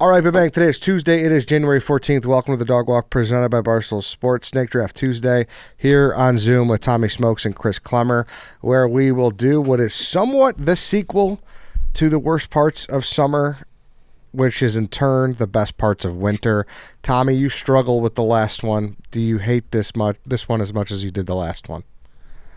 All right, Bang. Today is Tuesday. It is January 14th. Welcome to the Dog Walk presented by Barstool Sports. Snake Draft Tuesday here on Zoom with Tommy Smokes and Chris Klemmer, where we will do what is somewhat the sequel to the worst parts of summer, which is in turn the best parts of winter. Tommy, you struggle with the last one. Do you hate this one as much as you did the last one?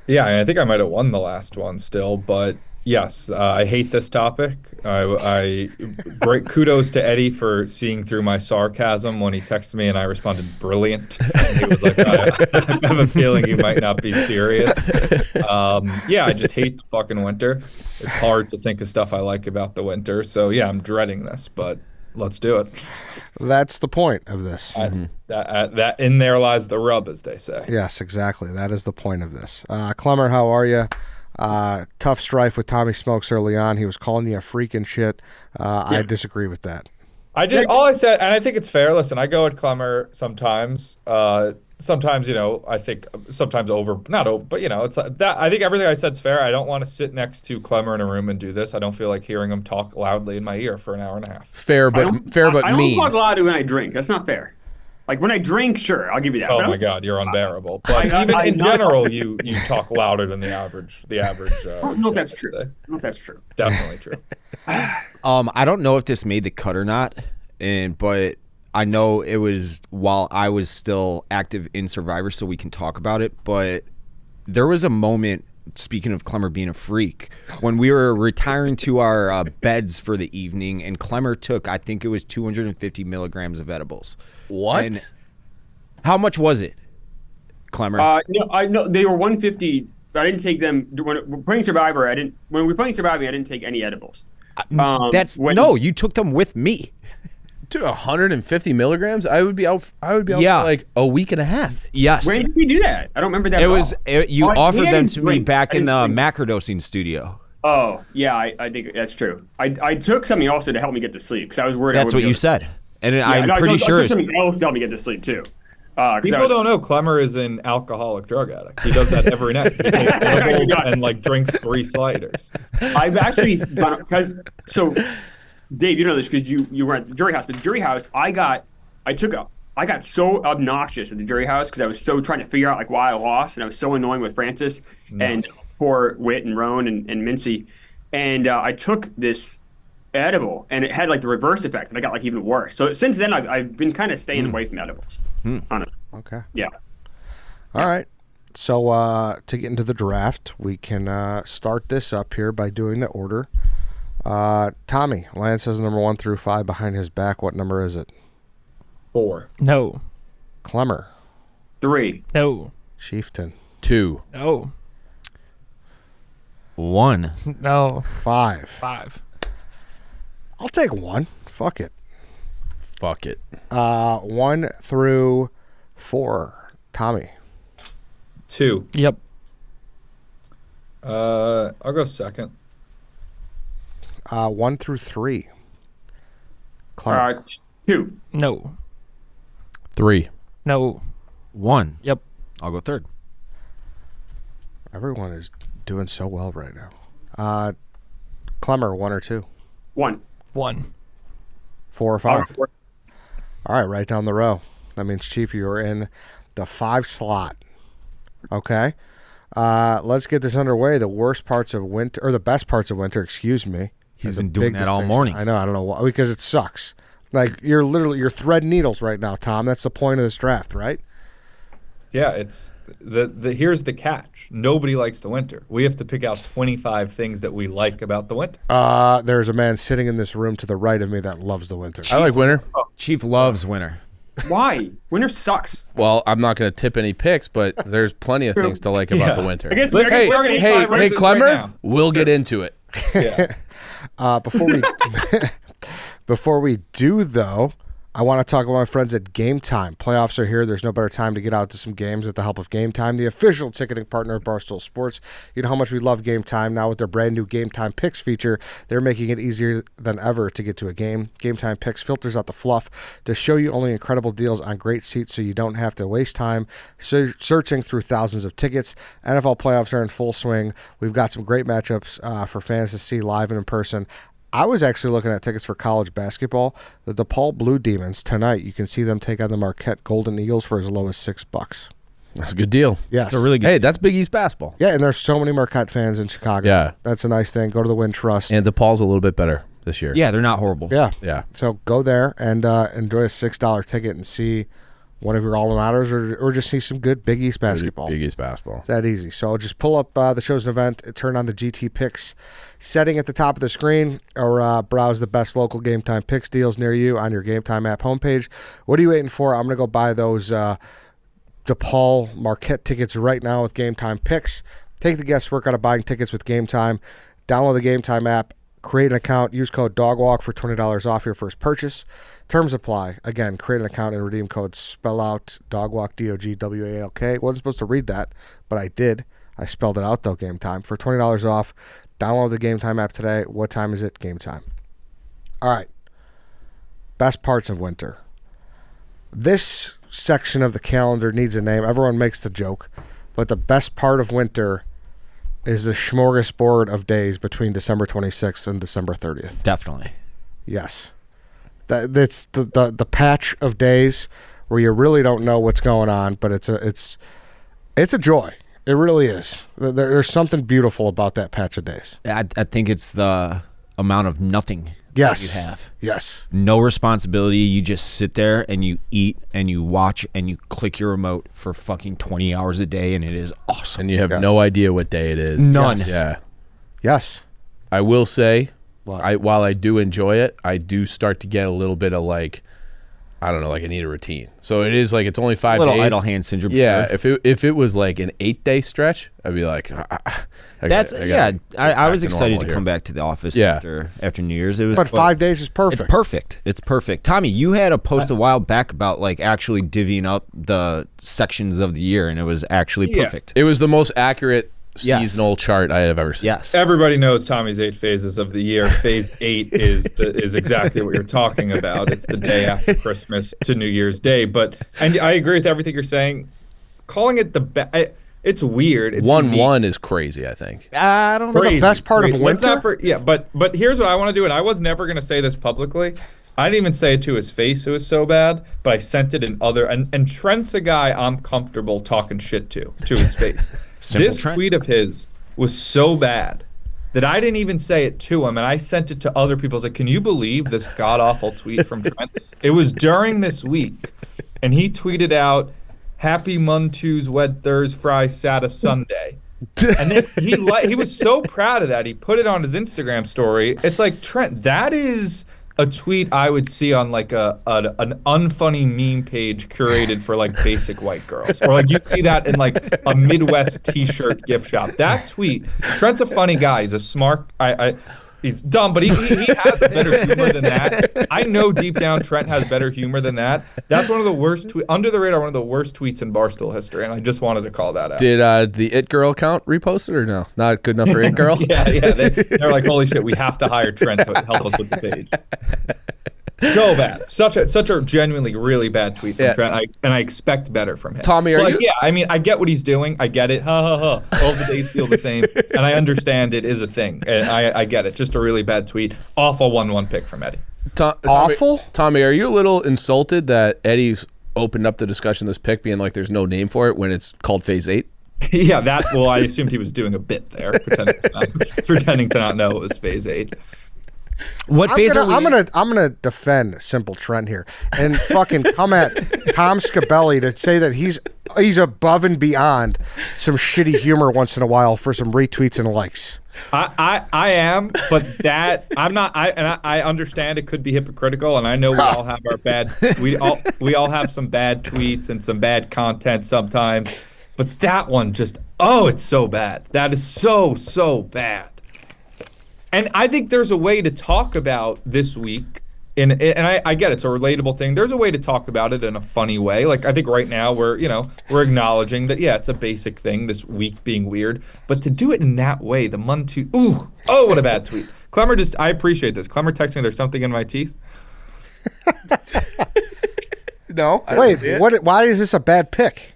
Yeah, I think I might have won the last one still, but yes, I hate this topic. Great kudos to Eddie for seeing through my sarcasm when he texted me, and I responded, "Brilliant." And he was like, I have a feeling you might not be serious. Yeah, I just hate the fucking winter. It's hard to think of stuff I like about the winter. So yeah, I'm dreading this, but let's do it. That's the point of this. That in there lies the rub, as they say. Yes, exactly. That is the point of this. Klemmer, how are you? Tough strife with Tommy Smokes early on. He was calling you a freak and shit. I disagree with that. All I said, and I think it's fair. Listen, I go at Klemmer sometimes. Sometimes, I think sometimes not over, but it's that. I think everything I said's fair. I don't want to sit next to Klemmer in a room and do this. I don't feel like hearing him talk loudly in my ear for an hour and a half. Fair, but I mean. don't talk loudly when I drink. That's not fair. Like when I drink, sure, I'll give you that. Oh my God, you're unbearable. But even in general, you talk louder than the average. I don't know if that's true. Definitely true. I don't know if this made the cut or not, but I know it was while I was still active in Survivor, so we can talk about it. But there was a moment, speaking of Klemmer being a freak, when we were retiring to our beds for the evening, and Klemmer took, I think it was 250 milligrams of edibles. What? And how much was it, Klemmer? I know they were 150. But I didn't take them when we were playing Survivor. When we were playing Survivor, I didn't take any edibles. You took them with me. Dude, 150 milligrams? I would be out for like a week and a half. Yes. When did we do that? I don't remember that. You offered them to me back in the macrodosing studio. Oh, yeah, I think that's true. I took something also to help me get to sleep because I was worried. That's what you said. And I'm pretty sure I took something else to help me get to sleep too. People don't know Klemmer is an alcoholic drug addict. He does that every night. He takes edibles and drinks 3 sliders. I've actually Dave, you know this because you were at the jury house. But the jury house, I got so obnoxious at the jury house because I was so trying to figure out why I lost, and I was so annoying with Francis and poor Whit and Roan and Mincy, and I took this edible and it had the reverse effect, and I got even worse. So since then, I've been kind of staying away from edibles. Honestly. Okay. Yeah. All right. So to get into the draft, we can start this up here by doing the order. Tommy, Lance has number 1 through 5 behind his back. What number is it? 4. No. Klemmer. 3. No. Chieftain. 2. No. 1. No. 5. 5. I'll take 1. Fuck it. 1 through 4. Tommy. 2. Yep. I'll go second. 1 through 3. 2. No. 3. No. 1. Yep. I'll go third. Everyone is doing so well right now. Klemmer, 1 or 2? 1. 1. 4 or 5? All right, right down the row. That means, Chief, you're in the 5 slot. Okay. Let's get this underway. The worst parts of winter, or the best parts of winter, excuse me. He's been doing that all morning. I know. I don't know why. Because it sucks. You're threading needles right now, Tom. That's the point of this draft, right? Yeah, it's here's the catch. Nobody likes the winter. We have to pick out 25 things that we like about the winter. There's a man sitting in this room to the right of me that loves the winter. I like winter. Chief loves winter. Why? Winter sucks. Well, I'm not going to tip any picks, but there's plenty of things to like about the winter. Hey, Klemmer, we'll get into it. Yeah. Before we do, though, I want to talk about my friends at GameTime. Playoffs are here. There's no better time to get out to some games with the help of GameTime, the official ticketing partner of Barstool Sports. You know how much we love GameTime. Now with their brand new GameTime Picks feature, they're making it easier than ever to get to a game. GameTime Picks filters out the fluff to show you only incredible deals on great seats so you don't have to waste time searching through thousands of tickets. NFL playoffs are in full swing. We've got some great matchups for fans to see live and in person. I was actually looking at tickets for college basketball. The DePaul Blue Demons tonight. You can see them take on the Marquette Golden Eagles for as low as $6. That's a good deal. Yes. It's a really good. Hey, that's Big East basketball. Yeah, and there's so many Marquette fans in Chicago. Yeah. That's a nice thing. Go to the Win Trust. And DePaul's a little bit better this year. Yeah, they're not horrible. Yeah. Yeah. So go there and enjoy a $6 ticket and see one of your alma maters or just see some good Big East basketball. Big East basketball. It's that easy. So just pull up the show's an event, turn on the GT Picks setting at the top of the screen, or browse the best local Game Time Picks deals near you on your Game Time app homepage. What are you waiting for? I'm going to go buy those DePaul Marquette tickets right now with Game Time Picks. Take the guesswork out of buying tickets with Game Time. Download the Game Time app. Create an account. Use code DOGWALK for $20 off your first purchase. Terms apply. Again, create an account and redeem code. Spell out DOGWALK, DOGWALK. Wasn't supposed to read that, but I did. I spelled it out, though, Game Time. For $20 off, download the Game Time app today. What time is it? Game Time. All right. Best parts of winter. This section of the calendar needs a name. Everyone makes the joke, but the best part of winter is the smorgasbord of days between December 26th and December 30th. Definitely. Yes. That's the patch of days where you really don't know what's going on, but it's a joy. It really is. There's something beautiful about that patch of days. I think it's the amount of nothing Yes. that you have. Yes. No responsibility. You just sit there and you eat and you watch and you click your remote for fucking 20 hours a day, and it is awesome. And you have no idea what day it is. None. Yes. Yeah. Yes. I will say, What? while I do enjoy it, I do start to get a little bit of like, I don't know, like I need a routine. So it is like it's only 5 Little days. idle hand syndrome. Yeah. sure. If it was like an 8-day stretch, I'd be like, I was excited to come back to the office Yeah. after New Year's. It was But 5 days is perfect. It's perfect. It's perfect. Tommy, you had a post a while back about like actually divvying up the sections of the year, and it was actually perfect. It was the most accurate Yes. seasonal chart I have ever seen. Yes. Everybody knows Tommy's 8 phases of the year. Phase 8 is exactly what you're talking about. It's the day after Christmas to New Year's Day. And I agree with everything you're saying. Calling it it's weird. It's 1-1 is crazy, I think. I don't For know. the best part of winter? But here's what I want to do, and I was never going to say this publicly. I didn't even say it to his face. It was so bad, but I sent it in other. And Trent's a guy I'm comfortable talking shit to his face. This Trent. tweet of his was so bad that I didn't even say it to him, and I sent it to other people. I was like, can you believe this god-awful tweet from Trent? It was during this week, and he tweeted out, Happy Montu's Wed Thurs Fry Sata Sunday. And then he was so proud of that. He put it on his Instagram story. It's like, Trent, that is a tweet I would see on like an unfunny meme page curated for like basic white girls, or like you'd see that in like a Midwest T-shirt gift shop. That tweet, Trent's a funny guy. He's a smart. He's dumb, but he has better humor than that. I know deep down Trent has better humor than that. That's one of the worst under the radar, one of the worst tweets in Barstool history, and I just wanted to call that out. Did the It Girl account repost it or no? Not good enough for It Girl? Yeah. They're like, holy shit, we have to hire Trent to help us with the page. So bad. Such a genuinely really bad tweet from Trent. I expect better from him. Tommy, are you? Yeah, I mean, I get what he's doing. I get it. Ha ha ha. All the days feel the same. And I understand it is a thing. And I get it. Just a really bad tweet. Awful 1-1 pick from Eddie. Awful? Tommy, are you a little insulted that Eddie's opened up the discussion of this pick being like there's no name for it when it's called Phase 8? Yeah, I assumed he was doing a bit there, pretending to not know it was Phase 8. What phase are we I'm gonna defend Simple Trent here and fucking come at Tom Scabelli to say that he's above and beyond some shitty humor once in a while for some retweets and likes. I am, but that I'm not. I understand it could be hypocritical, and I know we all have our bad. We all have some bad tweets and some bad content sometimes, but that one just it's so bad. That is so bad. And I think there's a way to talk about this week, and I get it's a relatable thing. There's a way to talk about it in a funny way. Like I think right now we're acknowledging that it's a basic thing, this week being weird, but to do it in that way, the Muntu, what a bad tweet. Klemmer I appreciate this. Klemmer texted me there's something in my teeth. No. Wait, what? Why is this a bad pick?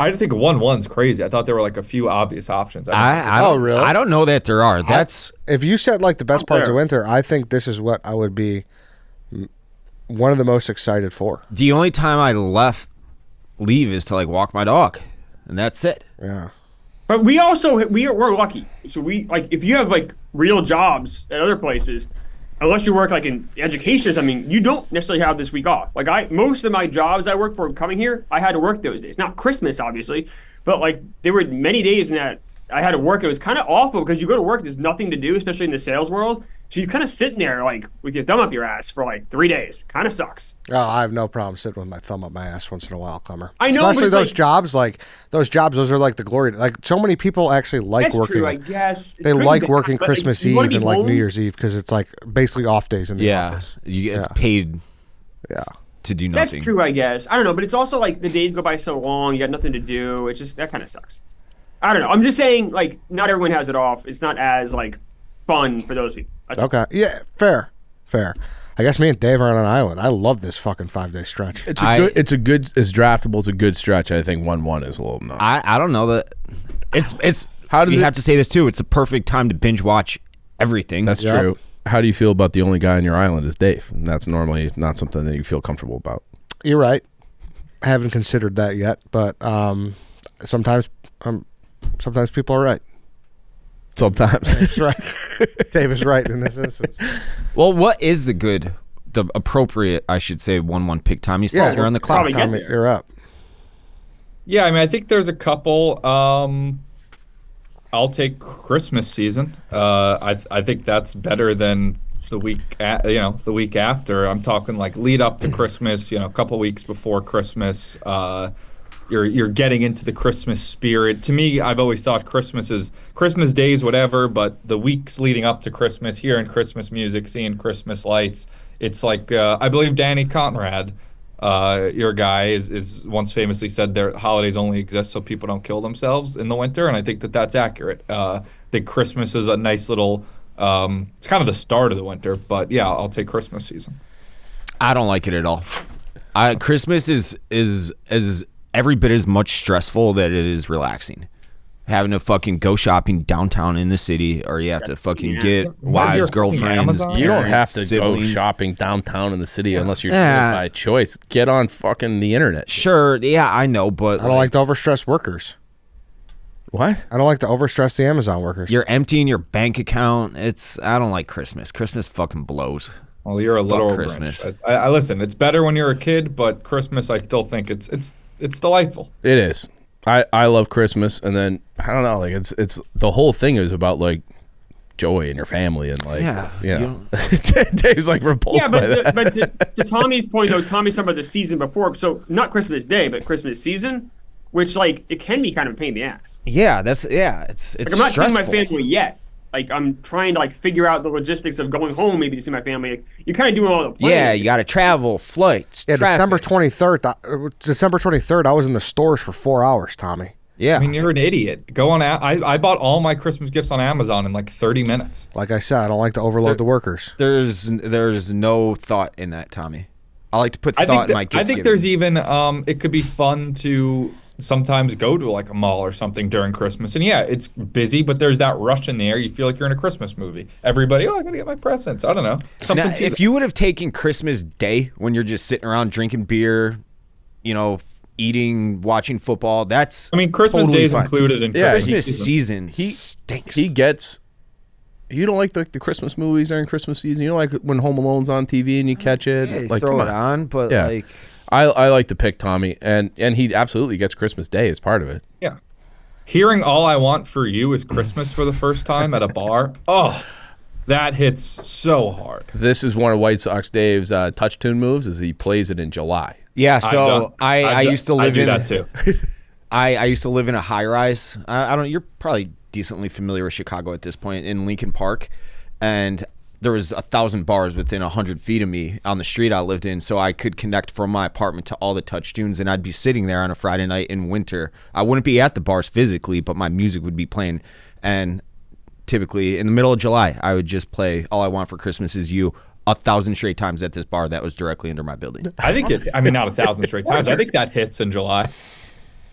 I think 1-1's crazy. I thought there were like a few obvious options. I really? I don't know that there are. That's If you said like the best parts of there. winter, I think this is what I would be one of the most excited for. the only time I leave is to like walk my dog, and that's it. Yeah. But we're lucky. So we like if you have like real jobs at other places, unless you work like in education, I mean, you don't necessarily have this week off. Like most of my jobs I work for coming here, I had to work those days. Not Christmas, obviously, but like there were many days in that I had to work. It was kind of awful because you go to work, there's nothing to do, especially in the sales world. So you're kind of sitting there like with your thumb up your ass for like 3 days. Kind of sucks. Oh, I have no problem sitting with my thumb up my ass once in a while, Klemmer. I know, but especially it's those like- jobs. Like those jobs, those are like the glory. Like so many people actually like That's working. true, I guess. It's They good like and working bad, but, Christmas you wanna Eve be and like home. New Year's Eve because it's like basically off days in the office. It's Yeah. paid Yeah. to do That's nothing. true, I guess. I don't know, but it's also like the days go by so long, you got nothing to do. It's just that kind of sucks. I don't know. I'm just saying, like, not everyone has it off. It's not as like fun for those people. That's Okay. Yeah. Fair. I guess me and Dave are on an island. I love this fucking 5-day stretch. It's draftable. It's a good stretch. I think 1-1 is a little nuts. I don't know that it's How does you it- have to say this too. It's the perfect time to binge watch everything. That's Yep. true. How do you feel about the only guy on your island is Dave? And that's normally not something that you feel comfortable about. You're right. I haven't considered that yet, but sometimes people are right. Sometimes. That's right. Dave is right in this instance. Well, what is the appropriate, I should say, 1-1 pick time? You said you're on the clock. probably get Tommy, there. you're up. Yeah, I mean, I think there's a couple. I'll take Christmas season. I think that's better than the week after. I'm talking like lead up to Christmas. A couple weeks before Christmas. You're getting into the Christmas spirit. To me, I've always thought Christmas days, whatever, but the weeks leading up to Christmas, hearing Christmas music, seeing Christmas lights, it's like I believe Danny Conrad, your guy, is once famously said their holidays only exist so people don't kill themselves in the winter, and I think that's accurate. I think Christmas is a nice little. It's kind of the start of the winter, but yeah, I'll take Christmas season. I don't like it at all. Christmas is every bit as much stressful that it is relaxing. Having to fucking go shopping downtown in the city, or you have to fucking get wives, you're girlfriends. Amazon? You don't have parents, to siblings. go shopping downtown in the city unless you're doing Yeah. it by choice. Get on fucking the internet. Sure, yeah, I know, but I don't like to overstress workers. What? I don't like to overstress the Amazon workers. you're emptying your bank account. I don't like Christmas. Christmas fucking blows. Well, you're a little Christmas. Grinch. I listen. It's better when you're a kid, but Christmas, I still think it's delightful. It is. I love Christmas, and then I don't know, like it's the whole thing is about like joy in your family and like Dave's like repulsed Yeah, by that. but to Tommy's point though, Tommy's talking about the season before. So not Christmas Day, but Christmas season, which like it can be kind of a pain in the ass. Yeah, it's Like I'm not stressful. seeing my family yet. Like I'm trying to like figure out the logistics of going home maybe to see my family. Like, you're kind of doing all the planning. Yeah, you got to travel, flights, Yeah, traffic. December 23rd, I was in the stores for 4 hours, Tommy. Yeah, I mean, you're an idiot. Go on. I bought all my Christmas gifts on Amazon in like 30 minutes. Like I said, I don't like to overload the workers. there's no thought in that, Tommy. I like to put I thought think in my gift I think giving. there's even it could be fun to sometimes go to like a mall or something during Christmas. And yeah, it's busy, but there's that rush in the air. You feel like you're in a Christmas movie. Everybody, I gotta get my presents. I don't know. Something Now, to if you would have taken Christmas Day when you're just sitting around drinking beer, eating, watching football, that's I mean, Christmas totally Day is fine. included in Yeah, Christmas Christmas season. season stinks. He gets. You don't like the Christmas movies during Christmas season. You don't like when Home Alone's on TV and you catch it. Yeah, like, throw come it on. on, but Yeah. like I like to pick Tommy, and he absolutely gets Christmas Day as part of it. Yeah. Hearing All I Want for You is Christmas for the first time at a bar. Oh, that hits so hard. This is one of White Sox Dave's touch tune moves. Is he plays it in July. yeah. I've So done- I I've done- used to I live do in that too. I used to live in a high rise. I don't. You're probably decently familiar with Chicago at this point, in Lincoln Park, and there was 1,000 bars within 100 feet of me on the street I lived in, so I could connect from my apartment to all the touch tunes, and I'd be sitting there on a Friday night in winter. I wouldn't be at the bars physically, but my music would be playing, and typically in the middle of July, I would just play All I Want for Christmas Is You 1,000 straight times at this bar that was directly under my building. I think not 1,000 straight times. I think that hits in July.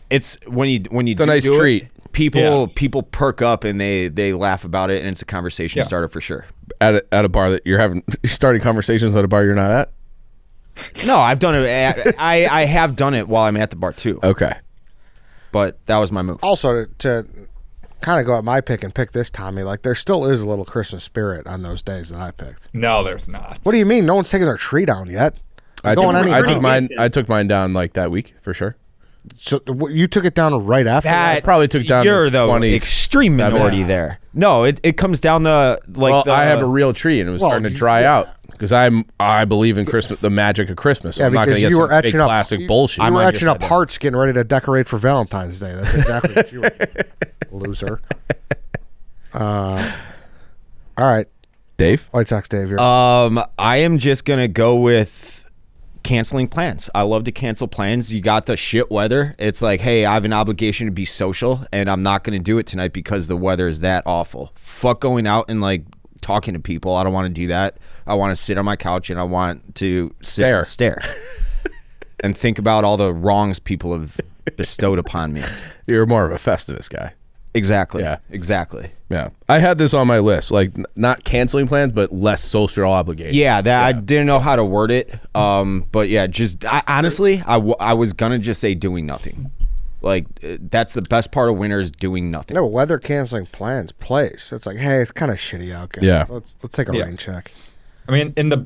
it's when you it's a nice treat. People perk up and they laugh about it, and it's a conversation starter for sure. At a bar that you're starting conversations at a bar you're not at. No, I've done it. I have done it while I'm at the bar too. Okay, but that was my move. Also, to kind of go at my pick and pick this, Tommy, like there still is a little Christmas spirit on those days that I picked. No, there's not. What do you mean? No one's taking their tree down yet. I took mine down like that week for sure. So you took it down right after that? I probably took down You're the 20, extreme minority there. No, it comes down the I have a real tree and it was starting to dry out because I believe in Christmas, the magic of Christmas. So I'm not going to get some fake plastic bullshit. You were etching up hearts, getting ready to decorate for Valentine's Day. That's exactly what you were, loser. All right, Dave. White Sox Dave. Here. I am just gonna go with canceling plans. I love to cancel plans. You got the shit weather. It's like, hey, I have an obligation to be social, and I'm not going to do it tonight because the weather is that awful. Fuck going out and like talking to people. I don't want to do that. I want to sit on my couch and I want to stare and think about all the wrongs people have bestowed upon me. You're more of a Festivus guy. Exactly. Yeah. Exactly. Yeah. I had this on my list, like not canceling plans, but less social obligations. Yeah, I didn't know how to word it. But yeah, honestly, I was going to just say doing nothing. Like, that's the best part of winter is doing nothing. No, weather canceling plans place. It's like, hey, it's kind of shitty out, guys. Yeah. Let's take a rain check. I mean, in the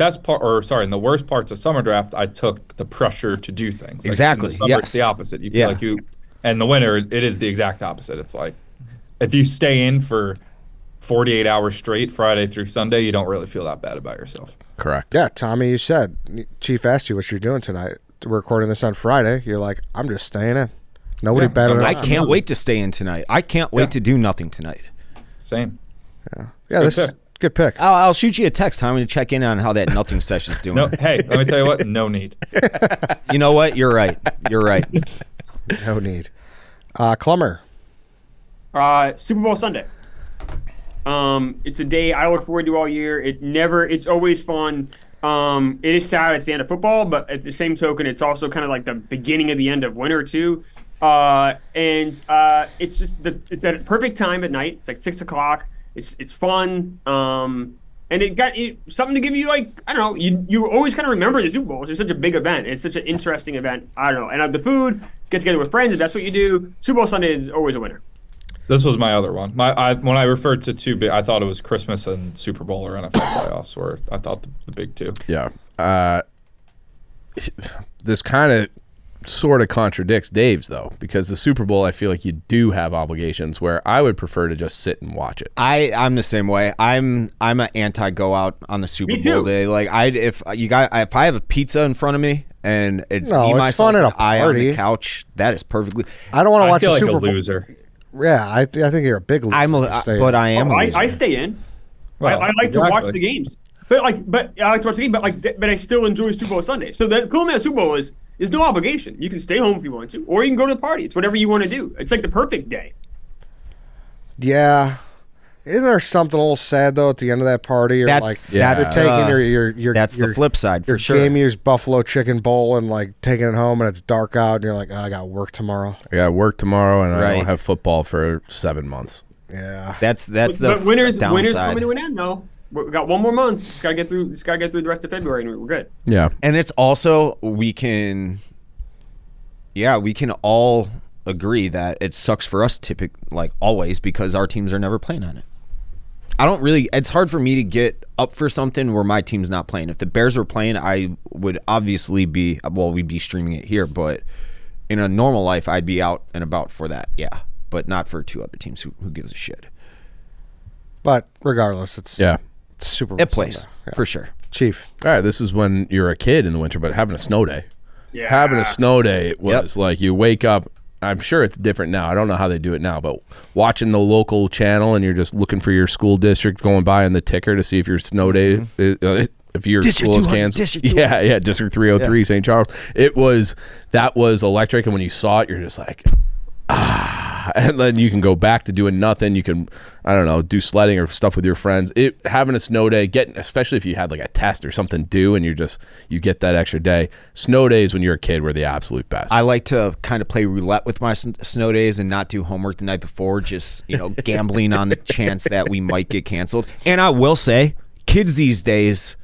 worst parts of summer draft, I took the pressure to do things. Like exactly. In the summer, yes. It's the opposite. You feel like and the winter, it is the exact opposite. It's like, if you stay in for 48 hours straight, Friday through Sunday, you don't really feel that bad about yourself. Correct. Yeah, Tommy, you said, Chief asked you what you're doing tonight. We're recording this on Friday. You're like, I'm just staying in. Nobody better than I can't wait to stay in tonight. I can't wait to do nothing tonight. Same. Yeah, this is good pick. I'll shoot you a text, Tommy, to check in on how that nothing session's doing. No, hey, let me tell you what, no need. You know what? You're right. No need. Klemmer. Super Bowl Sunday. It's a day I look forward to all year. It's always fun. It is sad it's the end of football, but at the same token, it's also kind of like the beginning of the end of winter too. It's just it's at a perfect time at night. It's like 6 o'clock. It's fun. And it got something to give you, like, I don't know, you always kind of remember the Super Bowl. It's just such a big event. It's such an interesting event. I don't know. And the food, get together with friends, if that's what you do. Super Bowl Sunday is always a winner. This was my other one. When I referred to two big, I thought it was Christmas and Super Bowl or NFL playoffs, where I thought the big two. Yeah. This kind of sort of contradicts Dave's, though, because the Super Bowl, I feel like you do have obligations where I would prefer to just sit and watch it. I'm the same way. I'm an anti go out on the Super Bowl day. Like, if I have a pizza in front of me and it's me, myself, and I on the couch, that is perfectly. I don't want to watch a Super Bowl. Loser. Yeah, I think you're a big loser. But I am. I stay in. Well, I like to watch the games, but I like to watch the game. But I still enjoy Super Bowl Sunday. So the cool thing about Super Bowl is there's no obligation. You can stay home if you want to, or you can go to the party. It's whatever you want to do. It's like the perfect day. Yeah. Isn't there something a little sad though at the end of that party? Or that's taking your that's the flip side for sure. Game used buffalo chicken bowl and like taking it home and it's dark out and you're like, I got work tomorrow. I got work tomorrow and I don't have football for 7 months. Yeah, that's but the winter's downside. coming to an end though. We got one more month. Just gotta get through the rest of February and we're good. Yeah, and it's also we can all agree that it sucks for us always because our teams are never playing on it. It's hard for me to get up for something where my team's not playing. If the Bears were playing, I would obviously we'd be streaming it here, but in a normal life, I'd be out and about for that. Yeah, but not for two other teams. Who gives a shit? But regardless, it's Super Bowl. It plays for sure. Chief. All right, this is when you're a kid in the winter, but having a snow day. Yeah. Having a snow day was like you wake up. I'm sure it's different now. I don't know how they do it now, but watching the local channel and you're just looking for your school district, going by on the ticker to see if your snow day, if your school is canceled. District 303, St. Charles. That was electric, and when you saw it, you're just like, And then you can go back to doing nothing. You can, I don't know, do sledding or stuff with your friends. Having a snow day, especially if you had like a test or something due and you get that extra day. Snow days when you're a kid were the absolute best. I like to kind of play roulette with my snow days and not do homework the night before, just, gambling on the chance that we might get canceled. And I will say, kids these days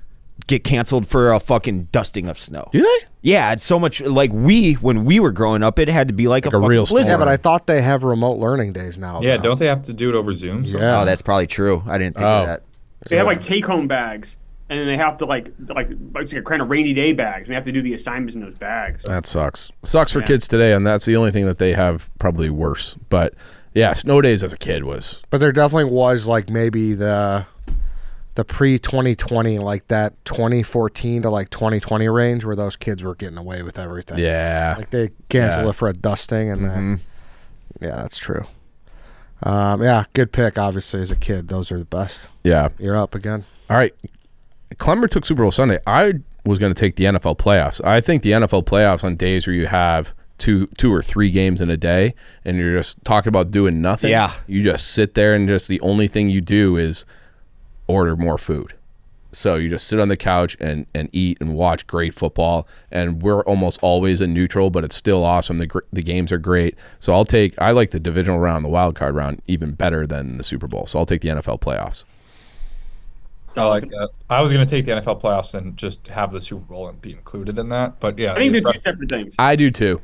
get canceled for a fucking dusting of snow. Do they? Yeah, it's so much like when we were growing up, it had to be like a real fucking blizzard. Yeah, but I thought they have remote learning days now. Yeah, though. don't they have to do it over Zoom? Yeah. Oh, that's probably true. I didn't think of that. They have like take-home bags, and then they have to like kind of rainy day bags, and they have to do the assignments in those bags. That sucks. Sucks for kids today, and that's the only thing that they have probably worse. But yeah, snow days as a kid was. But there definitely was like maybe the pre-2020, like that 2014 to like 2020 range where those kids were getting away with everything. Yeah. Like they canceled it for a dusting and then yeah, that's true. Yeah, good pick obviously as a kid. Those are the best. Yeah. You're up again. All right. Klemmer took Super Bowl Sunday. I was going to take the NFL playoffs. I think the NFL playoffs on days where you have two or three games in a day and you're just talking about doing nothing. Yeah. You just sit there and just the only thing you do is order more food. So you just sit on the couch and eat and watch great football. And we're almost always a neutral, but it's still awesome. The games are great. So I like the divisional round, the wild card round, even better than the Super Bowl. So I'll take the NFL playoffs. I like that. I was going to take the NFL playoffs and just have the Super Bowl and be included in that. But yeah, I think they're two separate things. I do too.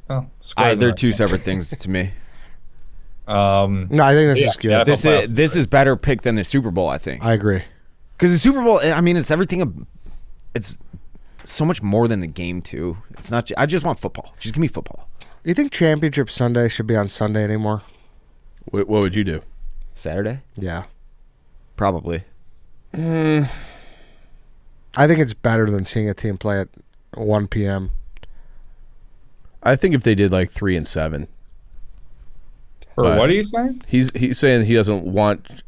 Well, They're two separate things to me. No, I think this is good. Yeah. This is better pick than the Super Bowl, I think. I agree. Because the Super Bowl, I mean, it's everything. It's so much more than the game too. It's not. I just want football. Just give me football. You think Championship Sunday should be on Sunday anymore? What would you do? Saturday, Yeah. probably. I think it's better than seeing a team play at 1 p.m. I think if they did like 3 and 7. Or But what are you saying? He's saying he doesn't want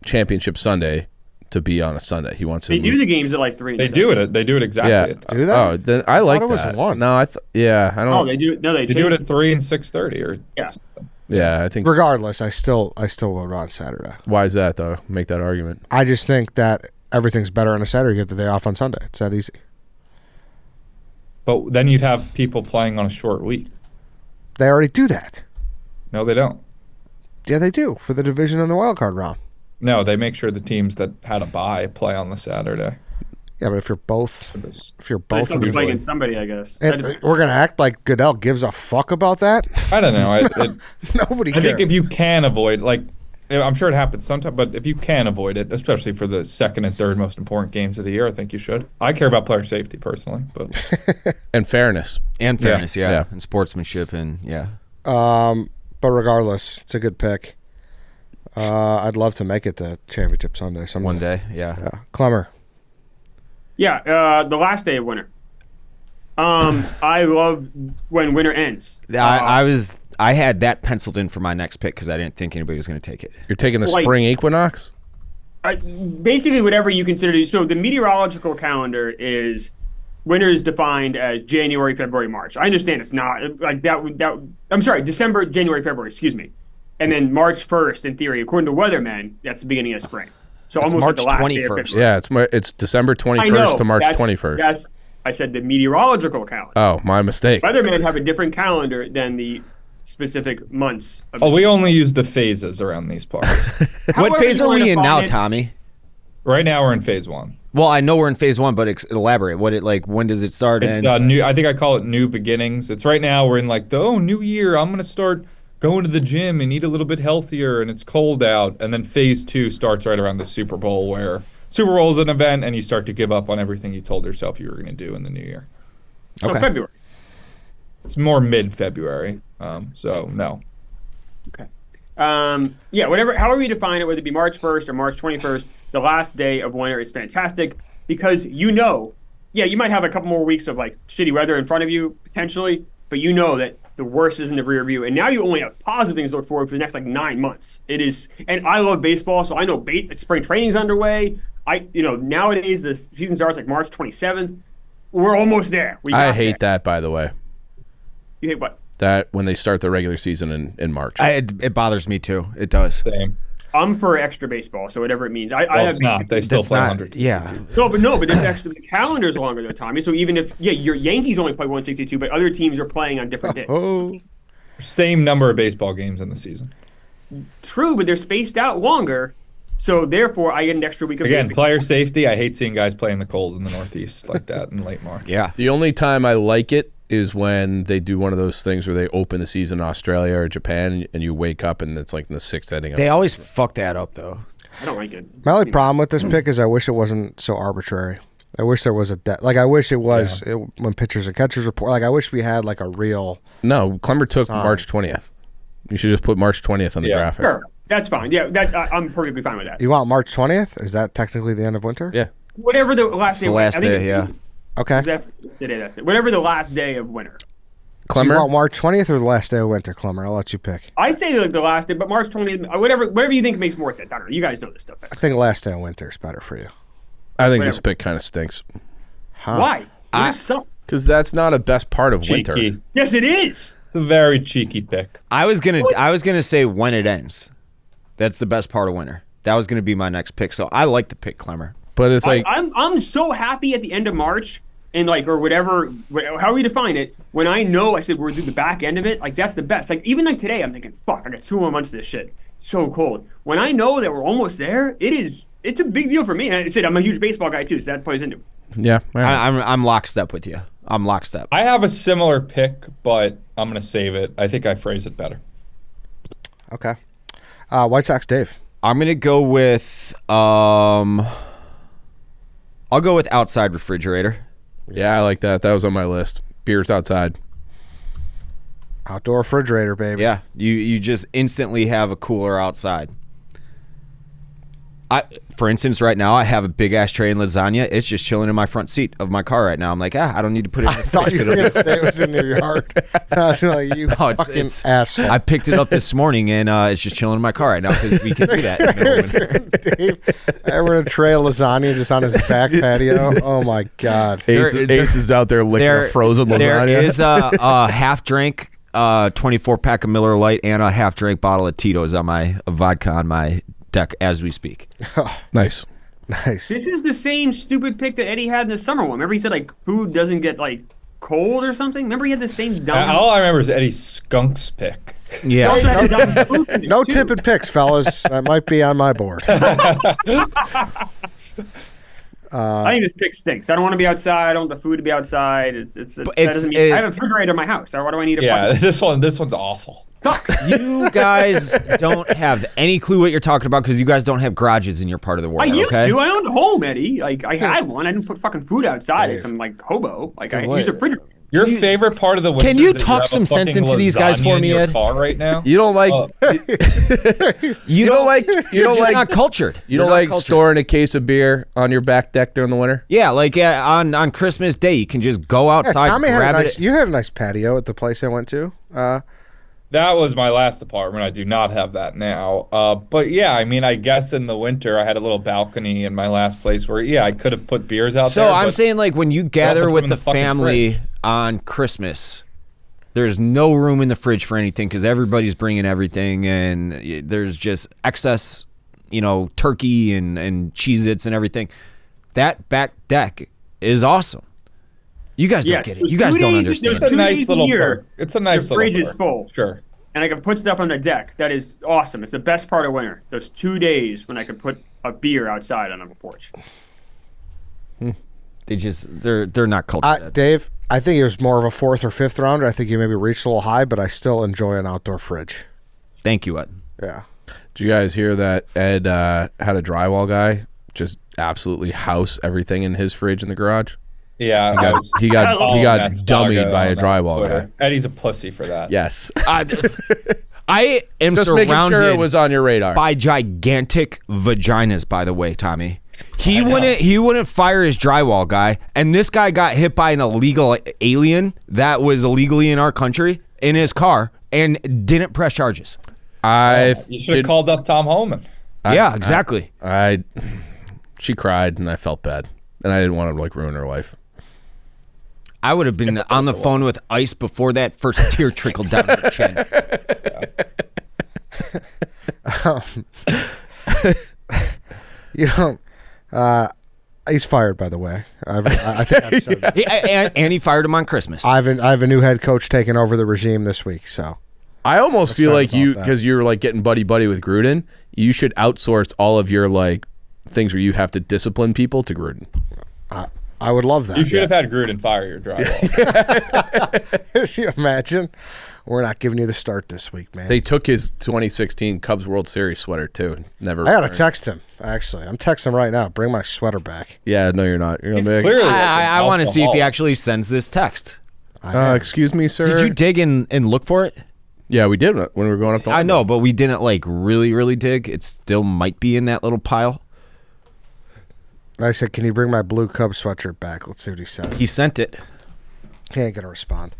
Championship Sunday to be on a Sunday. He wants They to do the games at like 3 and They 7. do it. They do it exactly. Yeah. At that. Do they? Oh, then I like it was that. 1. No, I don't. Oh, they do. No, They do it at 3 and 6:30 or Yeah. Yeah, I think. Regardless, I still would on Saturday. Why is that though? Make that argument. I just think that everything's better on a Saturday. You get the day off on Sunday. It's that easy. But then you'd have people playing on a short week. They already do that. No, they don't. Yeah, they do for the division and the wild card round. No, they make sure the teams that had a bye play on the Saturday. Yeah, but if you're both They in still the play against somebody, I guess. and we're gonna act like Goodell gives a fuck about that. I don't know. Nobody I cares. think if you can avoid, like, I'm sure it happens sometimes, but if you can avoid it, especially for the second and third most important games of the year, I think you should. I care about player safety personally, but And fairness. And fairness, yeah. Yeah. And sportsmanship, and yeah. But regardless, it's a good pick. I'd love to make it to Championship Sunday someday. One day, yeah. Yeah. Klemmer. Yeah, the last day of winter. I love when winter ends. I had that penciled in for my next pick because I didn't think anybody was going to take it. You're taking the Like- spring equinox? Basically, whatever you consider. So the meteorological calendar is winter is defined as January, February, March. I understand it's not like that. I'm sorry, December, January, February. Excuse me, and then March 1st, in theory, according to weathermen, that's the beginning of spring. So That's almost like the March last day of 21st. February. Yeah, it's December I know, 21st to March that's- 21st. That's I said the meteorological calendar. Oh, my mistake. Weathermen have a different calendar than the specific months. Of we only use the phases around these parts. What However phase you are wanna we in define now, it. Tommy? Right now we're in phase 1. Well, I know we're in phase 1, but elaborate. When does it start? It's and new. I think I call it new beginnings. It's right now we're in like the new year. I'm gonna start going to the gym and eat a little bit healthier, and it's cold out. And then phase 2 starts right around the Super Bowl, where Super Bowl is an event, and you start to give up on everything you told yourself you were gonna do in the new year. So Okay. February. It's more mid-February. So no. Okay. Yeah, however you define it, whether it be March 1st or March 21st, the last day of winter is fantastic because you might have a couple more weeks of like shitty weather in front of you potentially, but you know that the worst is in the rear view, and now you only have positive things to look forward to for the next like 9 months. It is, and I love baseball, so I know spring training's underway. Nowadays the season starts like March 27th. We're almost there. I hate that, by the way. You hate what? that when they start the regular season in March. It bothers me too. It does. Same. I'm for extra baseball, so whatever it means. I Well, have it's not. They still That's play not. 100. Yeah. no, but this extra the calendar's longer though, Tommy. So even if your Yankees only play 162, but other teams are playing on different days. Oh, Same number of baseball games in the season. True, but they're spaced out longer, so therefore I get an extra week of Again, baseball. player safety. I hate seeing guys play in the cold in the Northeast like that in late March. Yeah. The only time I like it is when they do one of those things where they open the season in Australia or Japan, and you wake up and it's like in the 6th inning. They always fuck that up though. I don't like it. my only problem with this pick is I wish it wasn't so arbitrary. I wish there was I wish it was when pitchers and catchers report. Like I wish we had like a real. No, Klemmer took Sign. March 20th. You should just put March 20th on the graphic. Sure, that's fine. Yeah, I'm perfectly fine with that. You want March 20th? Is that technically the end of winter? Yeah. Whatever the last It's day. the last I think day. Yeah. Okay. That's the day. That's it. Whatever the last day of winter. Do you Klemmer. want March 20th or the last day of winter, Klemmer? I'll let you pick. I say like the last day, but March 20th, whatever you think makes more sense. I don't know. You guys know this stuff. I think last day of winter is better for you. I think this Whatever. pick kind of stinks Why? It sucks. because that's not a best part of winter. Cheeky. Yes, it is. It's a very cheeky pick. I was gonna say when it ends. That's the best part of winter. That was gonna be my next pick. So I like the pick, Klemmer. But it's like I'm so happy at the end of March and like or whatever, however you define it. When I know I said we're through the back end of it, like that's the best. Like even like today, I'm thinking, fuck, I got 2 more months of this shit. So cold. When I know that we're almost there, it's a big deal for me. And I said I'm a huge baseball guy too, so that plays into it. yeah. all right. I'm lockstep with you. I'm lockstep. I have a similar pick, but I'm going to save it. I think I phrase it better. Okay. White Sox, Dave. I'm gonna go with I'll go with outside refrigerator. Yeah, I like that. That was on my list. Beers outside. Outdoor refrigerator, baby. Yeah, you just instantly have a cooler outside. For instance, right now I have a big ass tray of lasagna. It's just chilling in my front seat of my car right now. I'm like, I don't need to put it in the I thought fridge. you were going to say it was in your yard. I was like, you No, fucking asshole. I picked it up this morning and it's just chilling in my car right now because we can do that in the middle of winter. Dave, ever a tray of lasagna just on his back patio? Oh, my God. Ace is out there licking a frozen lasagna. There is a half drink, 24 pack of Miller Lite, and a half drink bottle of Tito's on my vodka on my deck as we speak. Nice. Nice. This is the same stupid pick that Eddie had in the summer one. Remember he said like food doesn't get like cold or something? Remember he had the same dumb. All I remember is Eddie's skunks pick. Yeah. Also had the dumb food in it, No too. tipping picks, fellas. That might be on my board. I think this pick stinks. I don't want to be outside. I don't want the food to be outside. That doesn't mean, I have a refrigerator in my house. Why do I need a Yeah, fucking this one's awful. sucks? You guys don't have any clue what you're talking about because you guys don't have garages in your part of the world. I used okay? to. I owned a home, Eddie. Like I had one. I didn't put fucking food outside like some like hobo. Like I used a refrigerator. Your favorite part of the winter Can you is that talk have a some sense fucking into these guys lasagna for in me, your Ed? car right now? You don't like You don't like- you You're don't just like- not cultured. you You're don't not like cultured. storing a case of beer on your back deck during the winter? Yeah, like on Christmas Day, you can just go Yeah, outside, Tommy had a grab nice. it. You had a nice patio at the place I went to. That was my last apartment. I do not have that now. But yeah, I mean, I guess in the winter I had a little balcony in my last place where, yeah, I could have put beers out there. So I'm but saying, like, when you also gather put with them in the the fucking family on Christmas, there's no room in the fridge for anything because everybody's bringing everything, and there's just excess, turkey and Cheez-Its and everything. That back deck is awesome. You guys don't get it. You guys don't understand. It's a 2 nice days little a year, perk. It's a nice the little fridge is perk. full. Sure. And I can put stuff on the deck. That is awesome. It's the best part of winter. Those 2 days when I could put a beer outside on a porch. They're not cultured. Dave, I think it was more of a 4th or 5th rounder. I think you maybe reached a little high, but I still enjoy an outdoor fridge. Thank you, Ed. Yeah. Did you guys hear that Ed had a drywall guy just absolutely house everything in his fridge in the garage? Yeah, He got following that dummied saga by a on drywall Twitter. guy. Eddie's a pussy for that. Yes. I am Just making surrounded sure it was on your radar. by gigantic vaginas, by the way, Tommy. He wouldn't fire his drywall guy, and this guy got hit by an illegal alien that was illegally in our country in his car and didn't press charges. You should have called up Tom Homan. Yeah, exactly. She cried and I felt bad, and I didn't want to ruin her life. I would have been on the phone with Ice before that first tear trickled down her chin. You know, he's fired, by the way. I think I've said that. And he fired him on Christmas. I have a new head coach taking over the regime this week, so. I almost feel like you, that. because you're like getting buddy with Gruden, you should outsource all of your like things where you have to discipline people to Gruden. I would love that. You should have had Gruden fire your drywall. Can you imagine? We're not giving you the start this week, man. They took his 2016 Cubs World Series sweater too. Never. I gotta returned. text him. Actually, I'm texting him right now. Bring my sweater back. Yeah, no, you're not. You're He's not big. clearly like I an want to see if he alcoholic. actually sends this text. Excuse me, sir. Did you dig and look for it? Yeah, we did when we were going up the. I know, but we didn't like really dig. It still might be in that little pile. I said, "Can you bring my blue Cub sweatshirt back?" Let's see what he says. He sent it. He ain't gonna respond.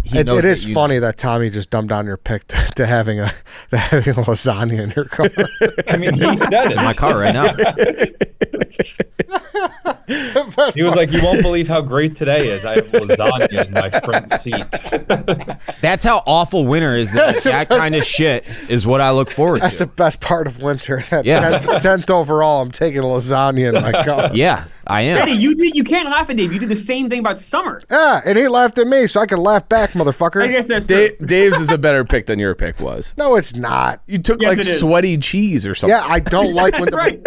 He It knows is that you- funny that Tommy just dumbed down your pick to having a lasagna in your car. I mean, he said It's in my it. car right now. He was like, "You won't believe how great today is. I have lasagna in my front seat." That's how awful winter is. That kind of shit is what I look forward That's the to. best part of winter. That Yeah. 10th overall, I'm taking lasagna in my car. Yeah, I am. Eddie, you can't laugh at Dave. You did the same thing about summer. Yeah, and he laughed at me, so I could laugh back, I motherfucker. guess that's true. Dave's is a better pick than your pick was. No, it's not. You took Yes, like it is. sweaty cheese or something. Yeah, I don't like when That's the right.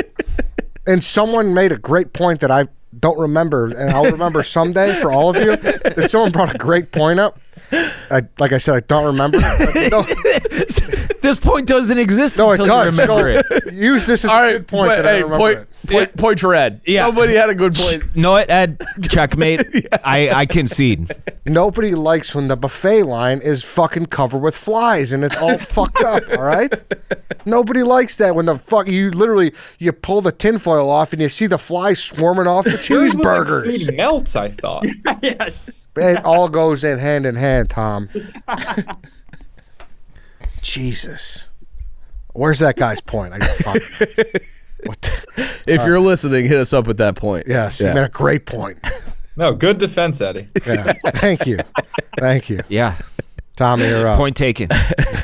And someone made a great point that I don't remember, and I'll remember someday for all of you. That someone brought a great point up. Like I said, I don't remember. But no, This point doesn't exist no, it until you does. remember So, it. use this as All a right, good point. but, That I hey, remember point, it. point for Ed. Yeah. Somebody had a good point. Know it, Ed? Checkmate. I concede. Nobody likes when the buffet line is fucking covered with flies and it's all fucked up. All right. Nobody likes that when you pull the tinfoil off and you see the flies swarming off the Yours was like cheeseburgers. food melts, I thought. Yes. It all goes in hand, Tom. Jesus. Where's that guy's point? I gotta find it. What the- If you're listening, hit us up with that point. Yes, you made a great point. No, good defense, Eddie. Yeah. Thank you. Thank you. Yeah. Tommy, you're up. Point taken.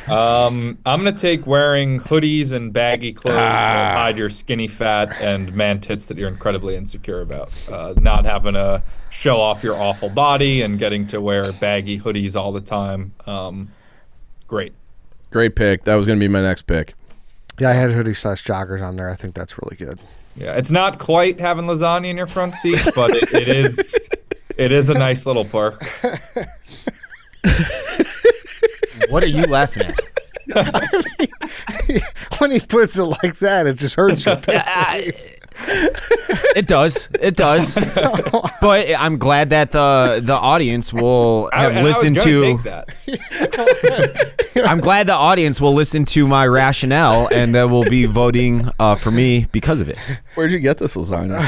I'm gonna take wearing hoodies and baggy clothes that hide your skinny fat and man tits that you're incredibly insecure about. Not having to show off your awful body and getting to wear baggy hoodies all the time. Great. Great pick. That was going to be my next pick. Yeah, I had hoodie/joggers on there. I think that's really good. Yeah, it's not quite having lasagna in your front seat, but it is a nice little perk. What are you laughing at? When he puts it like that, it just hurts your It does. It does. But I'm glad that the audience will have listened to. Take that. I'm glad the audience will listen to my rationale and that will be voting for me because of it. Where'd you get this lasagna?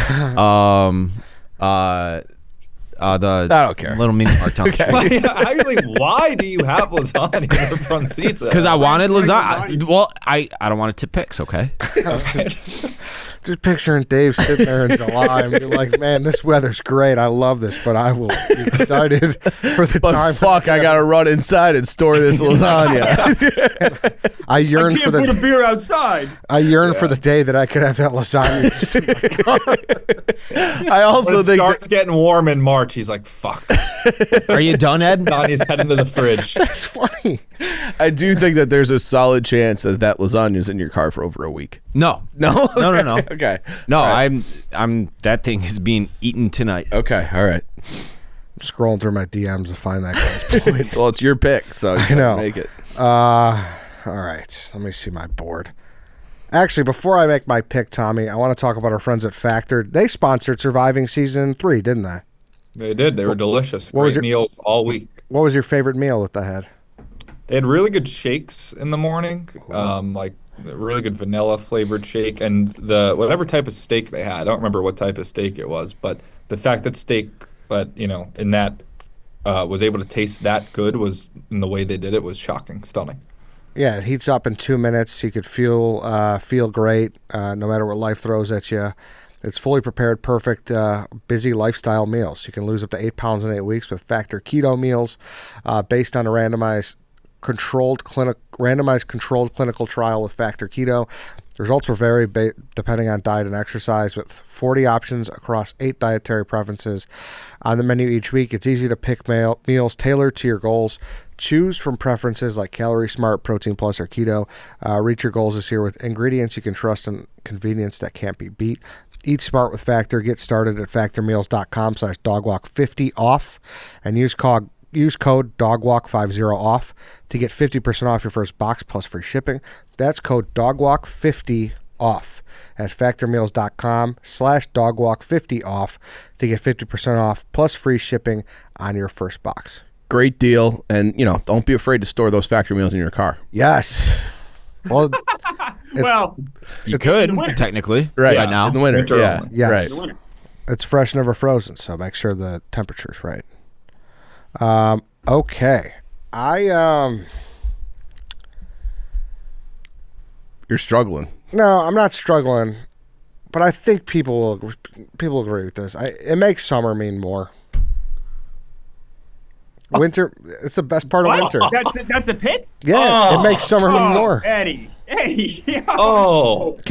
I don't care. Little mini Martin. Actually, why do you have lasagna in the front seats? Because I wanted lasagna. Well, I don't want it to picks, okay? Just picturing Dave sitting there in July and you're like, man, this weather's great. I love this, but I will be excited for the But time. fuck, I got to run inside and store this lasagna. I yearn I for can't put a the beer outside. I yearn for the day that I could have that lasagna. just in my car. I also When it think starts getting warm in March, he's like, fuck. Are you done, Ed? Lasagna's heading to the fridge. It's funny. I do think that there's a solid chance that lasagna's in your car for over a week. No. No? No. Okay. No, All right. I'm that thing is being eaten tonight. Okay. All right. I'm scrolling through my DMs to find that guy's point. Well, it's your pick, so you know. gotta make it. All right. Let me see my board. Actually, before I make my pick, Tommy, I want to talk about our friends at Factor. They sponsored Surviving Season 3, didn't they? They did. They were delicious. What was Great your- meals all week. What was your favorite meal that they had? They had really good shakes in the morning, like a really good vanilla flavored shake, and the whatever type of steak they had. I don't remember what type of steak it was, but the fact that steak, in that was able to taste that good was in the way they did it was shocking, stunning. Yeah, it heats up in 2 minutes. You could feel great no matter what life throws at you. It's fully prepared, perfect, busy lifestyle meals. You can lose up to 8 pounds in 8 weeks with Factor Keto meals based on a randomized controlled clinical trial with Factor Keto. The results will vary depending on diet and exercise, with 40 options across 8 dietary preferences on the menu each week. It's easy to pick meals tailored to your goals. Choose from preferences like Calorie Smart, Protein Plus, or Keto. Reach your goals this year with ingredients you can trust and convenience that can't be beat. Eat smart with Factor. Get started at factormeals.com/dogwalk50off and use code DOGWALK50OFF to get 50% off your first box plus free shipping. That's code DOGWALK50OFF at factormeals.com/dogwalk50off to get 50% off plus free shipping on your first box. Great deal. And, don't be afraid to store those factory meals in your car. Yes. Well, you could, technically, right now. In the winter, yeah. Yes. Right. In the winter. It's fresh, never frozen, so make sure the temperature's right. Okay. You're struggling. No, I'm not struggling, but I think people agree with this. It makes summer mean more. Winter, it's the best part of winter. That's the pick? Yeah, it makes summer mean more. Eddie. Can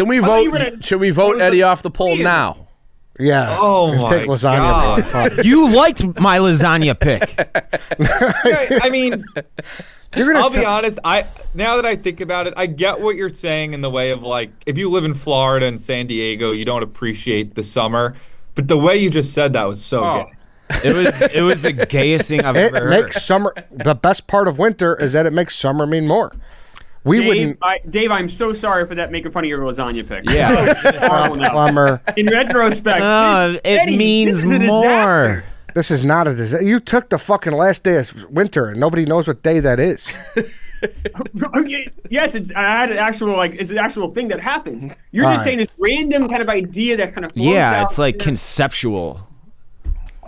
we vote? Should we vote Eddie off the poll now? Yeah. Oh, my take lasagna. God. Fine. You liked my lasagna pick. I mean, I'll be honest. Now that I think about it, I get what you're saying in the way of, like, if you live in Florida and San Diego, you don't appreciate the summer. But the way you just said that was so good. It was the gayest thing I've ever heard. It makes summer. The best part of winter is that it makes summer mean more. Dave, I'm so sorry for that making fun of your lasagna pick. Yeah. Klemmer. In retrospect, it means this is more. This is not a disaster. You took the fucking last day of winter, and nobody knows what day that is. Yes, it's an actual thing that happens. You're just saying this random kind of idea that kind of floats out. It's like conceptual.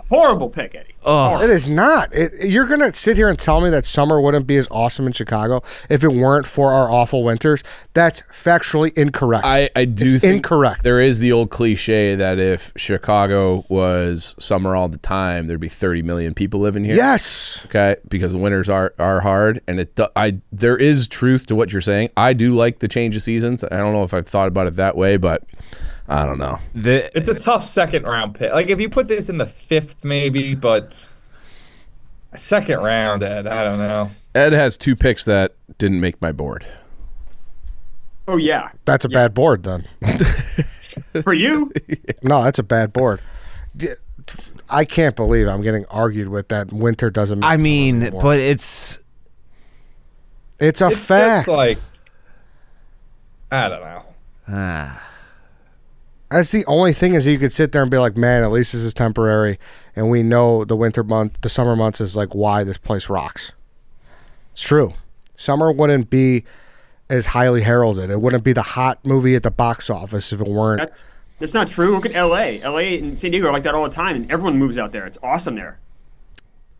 Horrible pick, Eddie. Oh, It is not. You're going to sit here and tell me that summer wouldn't be as awesome in Chicago if it weren't for our awful winters? That's factually incorrect. I do think incorrect. There is the old cliche that if Chicago was summer all the time, there'd be 30 million people living here. Yes. Okay, because the winters are hard, and there is truth to what you're saying. I do like the change of seasons. I don't know if I've thought about it that way, but I don't know. It's a tough second round pick. Like, if you put this in the 5th, maybe, but a second round, Ed, I don't know. Ed has 2 picks that didn't make my board. Oh, yeah. That's a bad board, then. For you? No, that's a bad board. I can't believe I'm getting argued with that winter doesn't make I summer mean, anymore. but it's a fact. Just like, I don't know. That's the only thing is you could sit there and be like, man, at least this is temporary, and we know the summer months is like why this place rocks. It's true. Summer wouldn't be as highly heralded. It wouldn't be the hot movie at the box office if it weren't. That's not true. Look at L.A. L.A. and San Diego are like that all the time, and everyone moves out there. It's awesome there.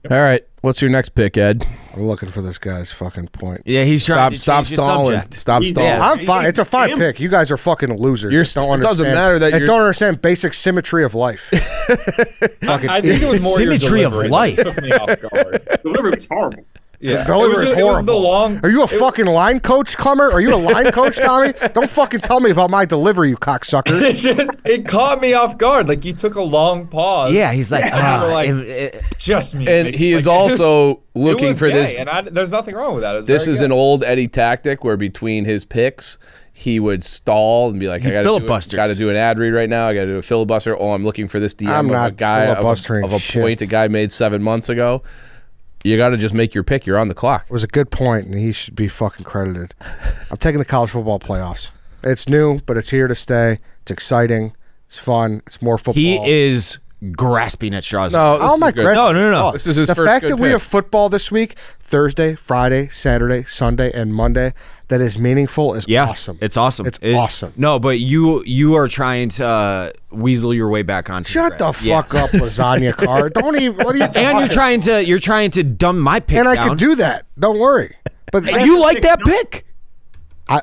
All right, what's your next pick, Ed? I'm looking for this guy's fucking point. yeah. He's trying to Stop change the stalling. subject. Stop stalling. Yeah. I'm fine. It's a fine pick. You guys are fucking losers. It Don't doesn't understand- matter that they you're- don't understand basic symmetry of life. I think it was more your Symmetry of delivery life. that took me off guard. Delivery was horrible. Yeah. The delivery is It was horrible. the long. Are you a fucking line coach, Klemmer? Are you a line coach, Tommy? Don't fucking tell me about my delivery, you cocksuckers. It caught me off guard. Like, you took a long pause. Yeah, he's like, Just me. And he is also looking for this. And there's nothing wrong with that. This is an old Eddie tactic where between his picks, he would stall and be like, I got to do an ad read right now. I got to do a filibuster. Oh, I'm looking for this DM I'm of not a guy filibustering of a shit. point a guy made 7 months ago. You got to just make your pick. You're on the clock. It was a good point, and he should be fucking credited. I'm taking the college football playoffs. It's new, but it's here to stay. It's exciting. It's fun. It's more football. he is grasping at straws. No, Oh my god! No. This is his the first fact good that we pick. have football this week, Thursday, Friday, Saturday, Sunday, and Monday, that is meaningful is awesome. It's awesome. It's awesome. No, but you are trying to weasel your way back onto. Shut the fuck up, lasagna card. Don't even. What are you? And you're trying to dumb my pick And I down. could do that. Don't worry. But You like that pick?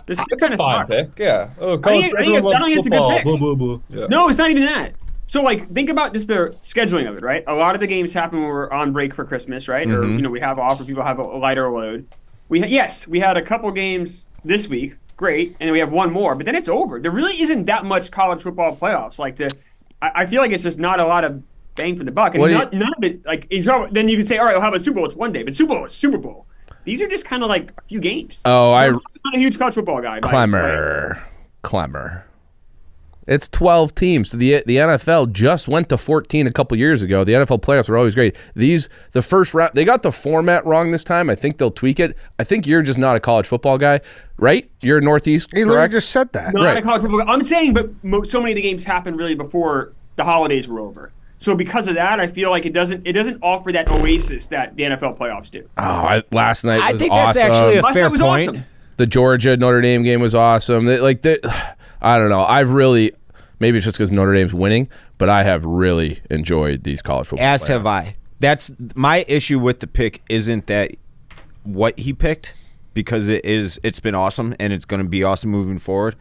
This pick kind of Fine sucks. pick, yeah. Oh, I college, think everyone it's- I don't think loves it's a good football. pick. Blah, blah, blah. Yeah. No, it's not even that. So, like, think about just the scheduling of it, right? A lot of the games happen when we're on break for Christmas, right? Or, we have off, or people have a lighter load. We had a couple games this week, great, and then we have one more, but then it's over. There really isn't that much college football playoffs. I feel like it's just not a lot of bang for the buck. And none of it, like, in trouble. Then you can say, all right, we'll have a Super Bowl. It's one day, but Super Bowl is Super Bowl. These are just kind of like a few games. Oh, I'm not a huge college football guy. Klemmer. It's 12 teams. The NFL just went to 14 a couple years ago. The NFL playoffs were always great. The first round, they got the format wrong this time. I think they'll tweak it. I think you're just not a college football guy, right? You're Northeast, He literally just said that. Not a college football guy. I'm saying, but so many of the games happened really before the holidays were over. So because of that, I feel like it doesn't offer that oasis that the NFL playoffs do. Oh, last night was I think awesome. that's actually a Last fair night was point. awesome. The Georgia Notre Dame game was awesome. I don't know. Maybe it's just because Notre Dame's winning, but I have really enjoyed these college football. As playoffs. have I. That's my issue with the pick. Isn't that what he picked? Because it's been awesome and it's going to be awesome moving forward.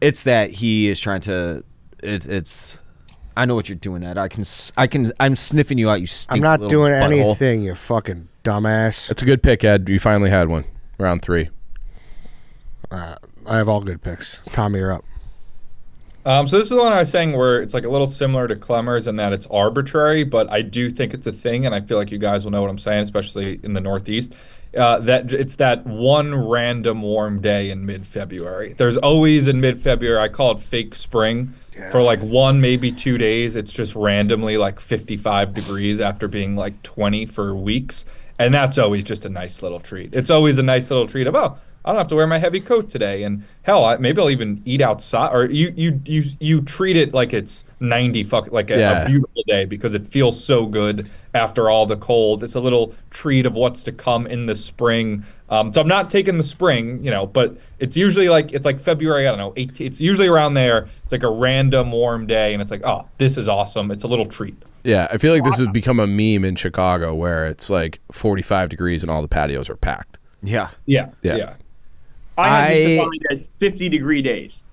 It's that he is trying to. It's. I know what you're doing at. I'm sniffing you out. You stink. I'm not little doing butthole. anything, you fucking dumbass. It's a good pick, Ed. You finally had one. Round 3. I have all good picks. Tommy, you're up. So this is the one I was saying where it's like a little similar to Klemmer's in that it's arbitrary, but I do think it's a thing, and I feel like you guys will know what I'm saying, especially in the Northeast. That it's that one random warm day in mid-February. There's always in mid-February, I call it fake spring. Yeah. For like 1, maybe 2 days, it's just randomly like 55 degrees after being like 20 for weeks. And that's always just a nice little treat. It's always a nice little treat of, oh, I don't have to wear my heavy coat today, and hell, maybe I'll even eat outside. Or you treat it like it's 90 a beautiful day because it feels so good after all the cold. It's a little treat of what's to come in the spring. So I'm not taking the spring, but it's usually like February. I don't know, 18. It's usually around there. It's like a random warm day, and it's like, oh, this is awesome. It's a little treat. Yeah, I feel like this has become a meme in Chicago where it's like 45 degrees and all the patios are packed. Yeah. I have this defined as 50-degree days.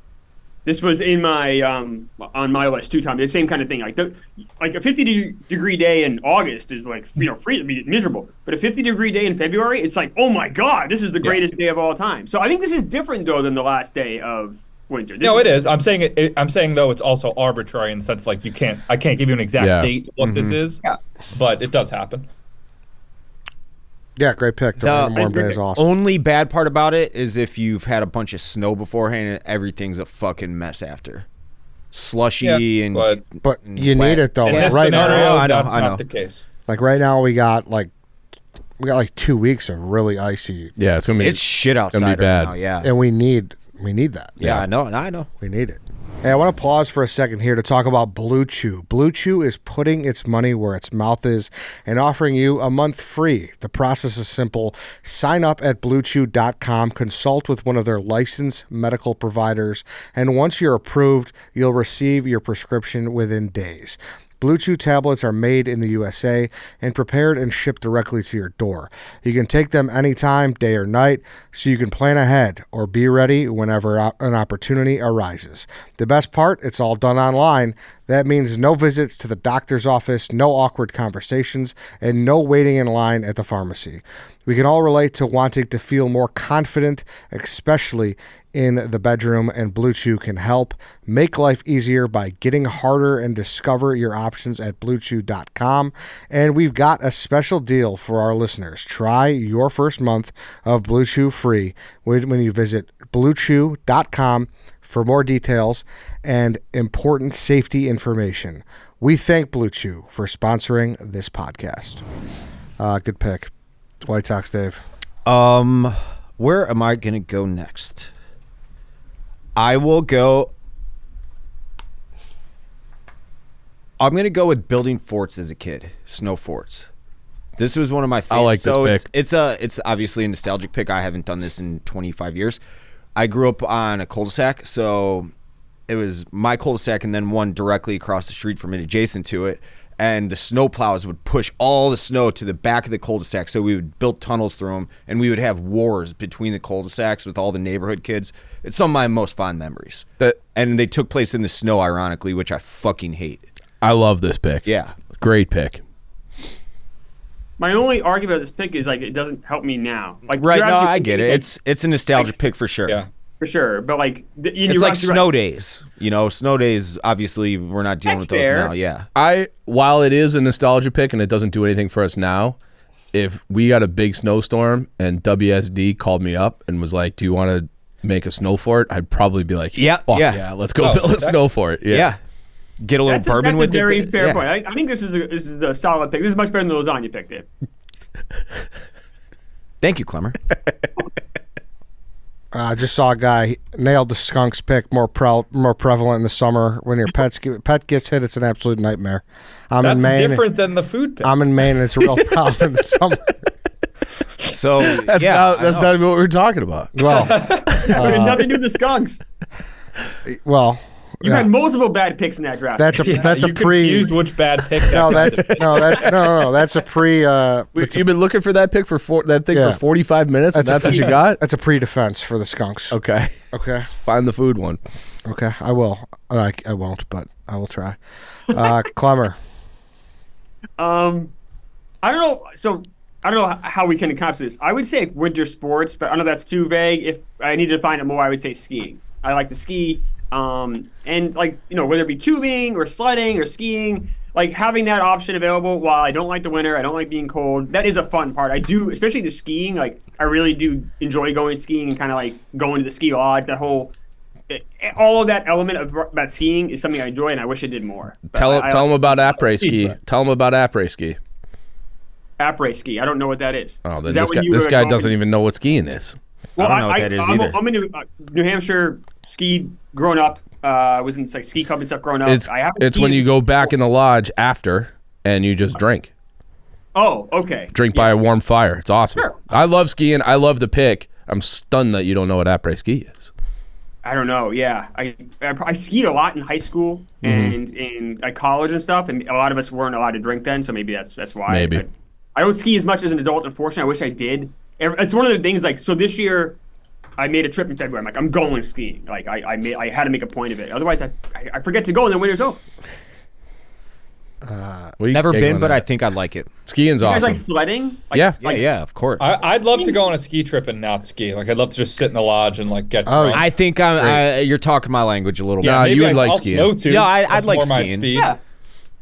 This was in my on my list 2 times. The same kind of thing. Like a 50-degree day in August is like free to be miserable. But a 50-degree day in February, it's like, oh my god, this is the greatest day of all time. So I think this is different though than the last day of winter. It is. I'm saying though it's also arbitrary in the sense like I can't give you an exact date of what this is. Yeah. But it does happen. Yeah, great pick. The random warm day is awesome. Only bad part about it is if you've had a bunch of snow beforehand and everything's a fucking mess after. Slushy but you need it though. In this Right scenario, now, that's not the case. like right now, we got like 2 weeks of really icy. Yeah, it's shit outside gonna be bad. right now. Yeah, And we need that. I know. We need it. Hey, I want to pause for a second here to talk about BlueChew. BlueChew is putting its money where its mouth is and offering you a month free. The process is simple. Sign up at BlueChew.com, consult with one of their licensed medical providers, and once you're approved, you'll receive your prescription within days. BlueChew tablets are made in the USA and prepared and shipped directly to your door. You can take them anytime, day or night, so you can plan ahead or be ready whenever an opportunity arises. The best part, it's all done online. That means no visits to the doctor's office, no awkward conversations, and no waiting in line at the pharmacy. We can all relate to wanting to feel more confident, especially in the bedroom, and BlueChew can help. Make life easier by getting harder and discover your options at BlueChew.com. And we've got a special deal for our listeners. Try your first month of BlueChew free when you visit BlueChew.com for more details and important safety information. We thank BlueChew for sponsoring this podcast. Good pick. White Sox, Dave. Where am I going to go next? I'm going to go with building forts as a kid, snow forts. This was one of my favorites. I like this pick. It's obviously a nostalgic pick. I haven't done this in 25 years. I grew up on a cul-de-sac, so it was my cul-de-sac and then one directly across the street from it, adjacent to it. and the snow plows would push all the snow to the back of the cul-de-sac. So we would build tunnels through them, and we would have wars between the cul-de-sacs with all the neighborhood kids. It's some of my most fond memories. And they took place in the snow, ironically, which I fucking hate. I love this pick. Yeah. Great pick. My only argument with this pick is like it doesn't help me now. Like Right, you're no, actually I get it. like, It's a nostalgia pick for sure. Yeah. for sure, but like It's like snow days. You know, snow days, obviously, we're not dealing That's with those fair. now. Yeah. While it is a nostalgia pick and it doesn't do anything for us now, if we got a big snowstorm and WSD called me up and was like, "Do you want to make a snow fort?" I'd probably be like, Yeah, fuck yeah. yeah, let's go build a snow fort." Yeah. Get a little bourbon that's with a very it. fair Yeah. point. I think this is a solid pick. This is much better than the lasagna pick, Dave. Thank you, Klemmer. I just saw a guy nailed the skunks pick more prevalent in the summer. When your pet gets hit, it's an absolute nightmare. I'm That's in Maine. different than the food pick. I'm in Maine, and it's a real problem in the summer. So, That's yeah. not even what we were talking about. Well, Nothing to do with the skunks. well, You had multiple bad picks in that draft. that's a you confused which bad pick. no, that that's a pre. You've been looking for that pick for Yeah. 45 minutes, and that's what you got? That's a pre-defense for the skunks. Okay. Okay. Find the food one. Okay. I will. I won't, but I will try. Klemmer. I don't know. So I don't know how we can encapsulate this. I would say like winter sports, but I know that's too vague. If I need to find it more, I would say skiing. I like to ski. And like, whether it be tubing or sledding or skiing, like having that option available while I don't like the winter, I don't like being cold, that is a fun part. I do, especially the skiing, like I really do enjoy going skiing and kind of like going to the ski lodge. That whole, all of that element about skiing is something I enjoy and I wish I did more. But Tell I them about après ski. ski. Tell them about après ski. Après ski. I don't know what that is. Oh, then Is that this guy doesn't even know what skiing is. I don't know what that is either. I'm in New Hampshire, skied growing up. Was in like ski club and stuff growing up. It's when you go back in the lodge after and you just drink. Oh, okay. Drink by a warm fire. It's awesome. Sure. I love skiing. I love the pick. I'm stunned that you don't know what après ski is. I don't know. Yeah, I skied a lot in high school and in college and stuff, and a lot of us weren't allowed to drink then, so maybe that's why. Maybe. I don't ski as much as an adult. Unfortunately, I wish I did. It's one of the things. Like, so this year, I made a trip in February. I'm like, I'm going skiing. Like, I had to make a point of it. Otherwise, I forget to go, and then winter's over. Never been, but I think I'd like it. Skiing's You guys awesome. like sledding? Like, Yeah. Yeah, of course. I'd love to go on a ski trip and not ski. Like I'd love to just sit in the lodge and like get drunk. I think you're talking my language a little Yeah, bit. you would like I'll skiing. snow too. Yeah, I'd That's like more my skiing. speed. Yeah.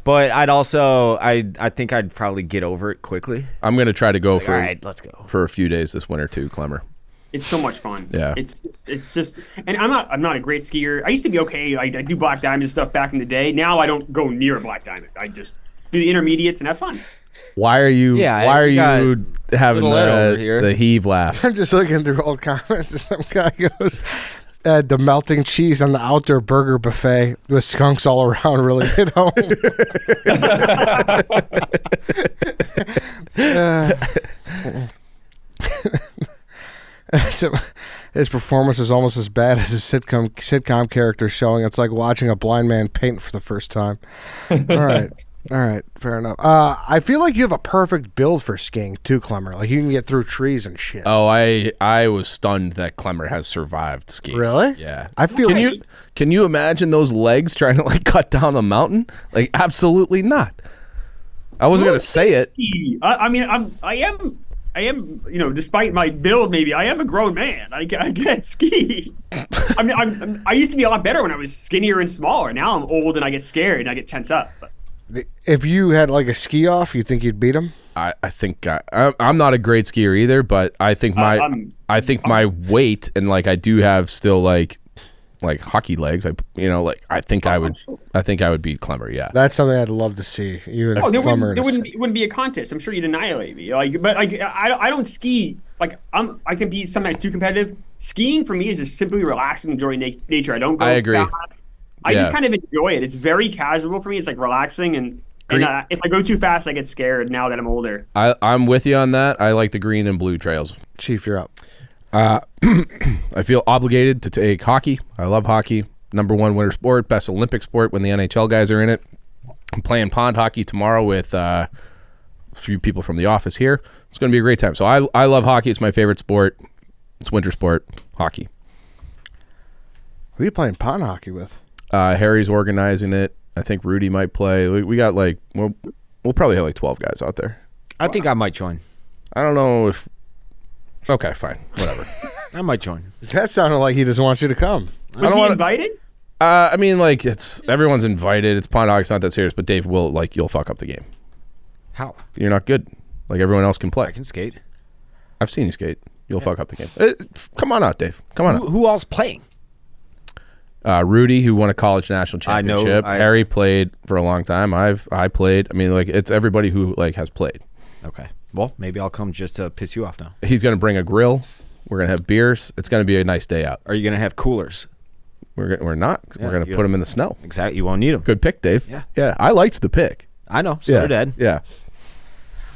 But I'd also, I think I'd probably get over it quickly. I'm going to try to go All for right, let's go. for a few days this winter too, Klemmer. It's so much fun. Yeah. It's just, and I'm not a great skier. I used to be okay. I do black diamond stuff back in the day. Now I don't go near a black diamond. I just do the intermediates and have fun. Why are you having little Ed over here. the heave laugh? I'm just looking through old comments, and some guy goes, the melting cheese on the outdoor burger buffet with skunks all around really hit home. So, his performance is almost as bad as a sitcom character showing. It's like watching a blind man paint for the first time. All right, fair enough. I feel like you have a perfect build for skiing too, Klemmer. Like you can get through trees and shit. Oh, I was stunned that Klemmer has survived skiing. Really? Yeah. I feel. Can you imagine those legs trying to like cut down a mountain? Like absolutely not. I wasn't gonna say it. I mean, I am, despite my build, maybe I am a grown man. I can't ski. I mean, I used to be a lot better when I was skinnier and smaller. Now I'm old and I get scared and I get tense up. If you had like a ski off, you think you'd beat him? I think I'm not a great skier either, but I think my weight and like I do have still like hockey legs. I think I would beat Klemmer. Yeah, That's something I'd love to see. You and There Klemmer. wouldn't be a contest. I'm sure you'd annihilate me. But I don't ski. Like I can be sometimes too competitive. Skiing for me is just simply relaxing, enjoying nature. I don't go I agree. fast. I just kind of enjoy it. It's very casual for me. It's like relaxing, and if I go too fast, I get scared. Now that I'm older, I'm with you on that. I like the green and blue trails. Chief, you're up. I feel obligated to take hockey. I love hockey. #1 winter sport, best Olympic sport when the NHL guys are in it. I'm playing pond hockey tomorrow with a few people from the office here. It's going to be a great time. So I love hockey. It's my favorite sport. It's winter sport, hockey. Who are you playing pond hockey with? Harry's organizing it. I think Rudy might play. We got like we'll probably have like 12 guys out there. I think I might join. I don't know if. Okay, fine, whatever. I might join. That sounded like he just wants you to come. Was he invited? I mean, like everyone's invited. It's pond hockey. It's not that serious. But Dave will you'll fuck up the game. How? You're not good. Like everyone else can play. I can skate. I've seen you skate. You'll fuck up the game. Come on out, Dave. Come on out. Who else playing? Rudy, who won a college national championship. I know. Harry played for a long time. I played. I mean, like it's everybody who like has played. Okay. Well, maybe I'll come just to piss you off now. He's gonna bring a grill. We're gonna have beers. It's gonna be a nice day out. Are you gonna have coolers? We're not. Yeah, we're gonna put them in the snow. Exactly. You won't need them. Good pick, Dave. Yeah. Yeah. I liked the pick. I know. So did Ed. Yeah.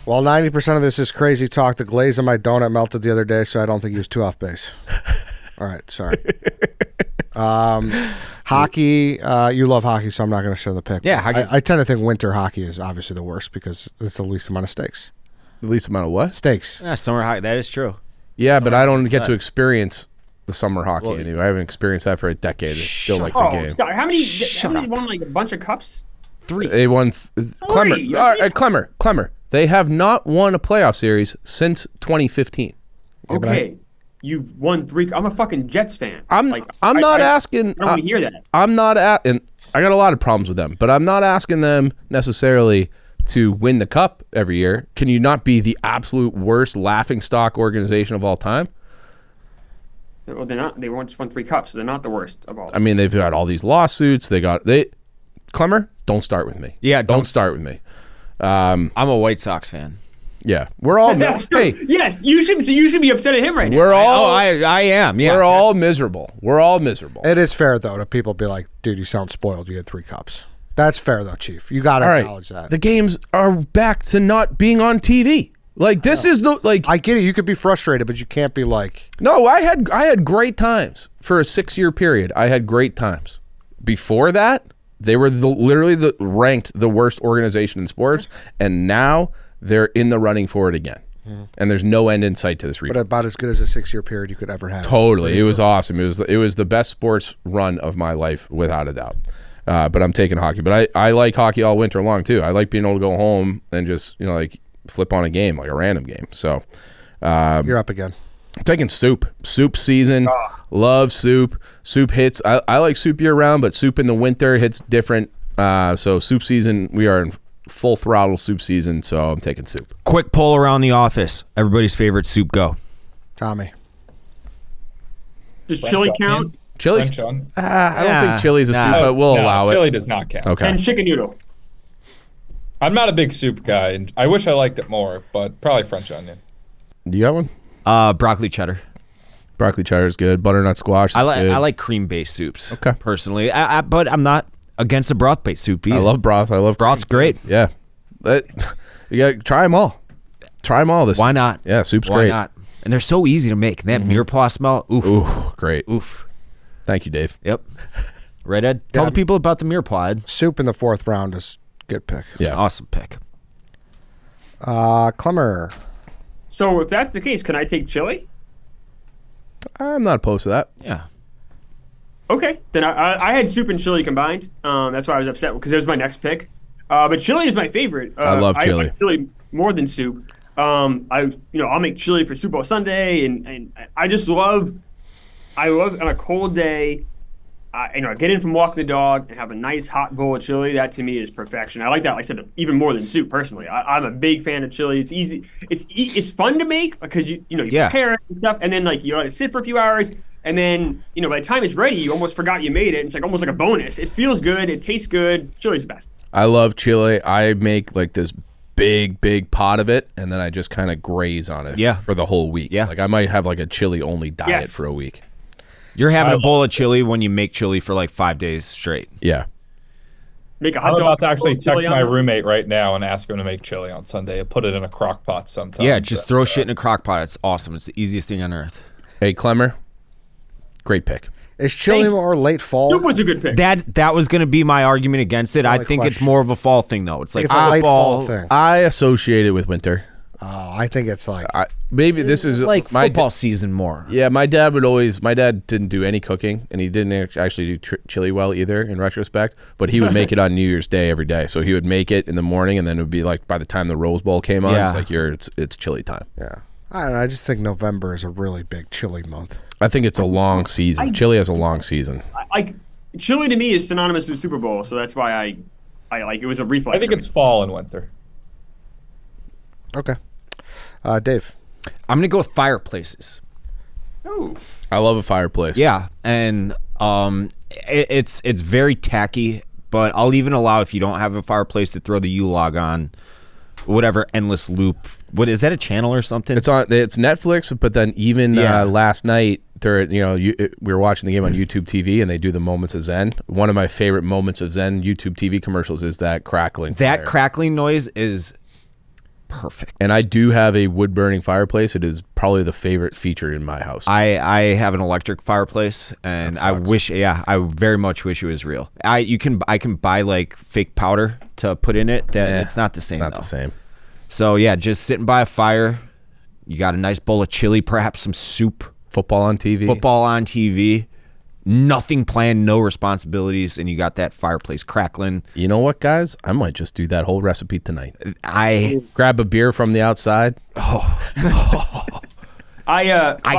Well, 90% of this is crazy talk. The glaze on my donut melted the other day, so I don't think he was too off base. All right, sorry. Hockey, you love hockey, so I'm not going to share the pick. Yeah, I tend to think winter hockey is obviously the worst because it's the least amount of stakes. The least amount of what? Stakes. Yeah, summer hockey. That is true. Yeah, but I don't hockey's get to best. experience the summer hockey anyway. I haven't experienced that for a decade. I still like the game. Stop. How many won like a bunch of cups? 3. They won Klemmer. All right, Klemmer. They have not won a playoff series since 2015. Okay. You've won 3. I'm a fucking Jets fan. I'm not asking. I don't want to hear that. I'm not and I got a lot of problems with them, but I'm not asking them necessarily to win the cup every year. Can you not be the absolute worst laughingstock organization of all time? Well, they're not. They just won 3 cups, so they're not the worst of all. I mean, they've got all these lawsuits. Klemmer, don't start with me. Yeah, don't start with me. I'm a White Sox fan. Yeah, we're all That's true. hey. Yes, you should be upset at him right now. We're all I am. Yeah, we're all miserable. We're all miserable. It is fair, though, to people be like, dude, you sound spoiled. You had 3 cups. That's fair, though, Chief. You got to acknowledge that. The games are back to not being on TV. Like this is the like. I get it. You could be frustrated, but you can't be like. No, I had great times for a 6-year period. I had great times. Before that, they were literally ranked the worst organization in sports, and now they're in the running for it again. And there's no end in sight to this But rebuild. about as good as a 6-year period you could ever have. Totally, it was awesome. It was the best sports run of my life without a doubt. But I'm taking hockey. But I like hockey all winter long too. I like being able to go home and just like flip on a game, like a random game. So You're up again. I'm taking soup season. Love soup. Soup hits. I like soup year round, but soup in the winter hits different. So soup season, we are in full throttle soup season, so I'm taking soup. Quick poll around the office. Everybody's favorite soup go. Tommy. Does chili count? Chili? French onion. I don't think chili's a soup, but we'll allow chili it. does not count. Okay. And chicken noodle. I'm not a big soup guy, and I wish I liked it more, but probably French onion. Do you got one? Broccoli cheddar. Broccoli cheddar is good. Butternut squash is good. I like cream-based soups. Okay. Personally, but I'm not against a broth-based soup either. I love broth. I love broth's great. Yeah. You got to try them all. Try them all. Why not? Yeah, soup's Why great. not? And they're so easy to make. They have mirepoix smell. Oof. Ooh, great. Oof. Thank you, Dave. Yep. Right, Ed? Tell the people about the mirepoix. Soup in the 4th round is a good pick. Yeah. Awesome pick. Klemmer. So if that's the case, can I take chili? I'm not opposed to that. Yeah. Okay, then I had soup and chili combined. That's why I was upset because it was my next pick. But chili is my favorite. I love chili. I like chili more than soup. I'll make chili for Super Bowl Sunday, and I just love. I love on a cold day. I get in from walking the dog and have a nice hot bowl of chili. That to me is perfection. I like that. Like I said, even more than soup personally. I'm a big fan of chili. It's easy. It's fun to make because you prepare it and stuff, and then like you let it sit for a few hours, and then by the time it's ready, you almost forgot you made it. It's like almost like a bonus. It feels good. It tastes good. Chili's the best. I love chili. I make like this big pot of it, and then I just kind of graze on it for the whole week. Yeah. Like I might have like a chili only diet for a week. You're having a bowl of chili when you make chili for like 5 days straight. Yeah. Make a hot I'm dog. about to actually chili text on my it. roommate right now and ask him to make chili on Sunday. I put it in a crock pot sometime. Yeah, just throw shit in a crock pot. It's awesome. It's the easiest thing on earth. Hey, Klemmer. Great pick. Is chili more late fall? Soup was a good pick. That was going to be my argument against it. I think it's more of a fall thing, though. It's like it's a late fall thing. I associate it with winter. Oh, I think it's like maybe this is like football season more. Yeah, my dad didn't do any cooking, and he didn't actually do chili well either in retrospect, but he would make it on New Year's Day every day. So he would make it in the morning, and then it would be like by the time the Rose Bowl came on, it's like it's chili time. Yeah. I don't know. I just think November is a really big chili month. I think it's a long season. Chili has a long season. Chili to me is synonymous with Super Bowl, so that's why I like it was a reflex. I think it's fall and winter. Okay. Dave. I'm going to go with fireplaces. Oh. I love a fireplace. Yeah, and it's very tacky, but I'll even allow if you don't have a fireplace to throw the U-log on, whatever endless loop. What is that, a channel or something? It's Netflix, but then even last night we were watching the game on YouTube TV, and they do the Moments of Zen. One of my favorite Moments of Zen YouTube TV commercials is that crackling. That crackling noise is perfect. And I do have a wood burning fireplace. It is probably the favorite feature in my house. I have an electric fireplace, and I very much wish it was real. I can buy like fake powder to put in it. It's not the same. It's not the same. So yeah, just sitting by a fire. You got a nice bowl of chili, perhaps some soup. Football on TV. Nothing planned, no responsibilities, and you got that fireplace crackling. You know what, guys? I might just do that whole recipe tonight. I grab a beer from the outside. I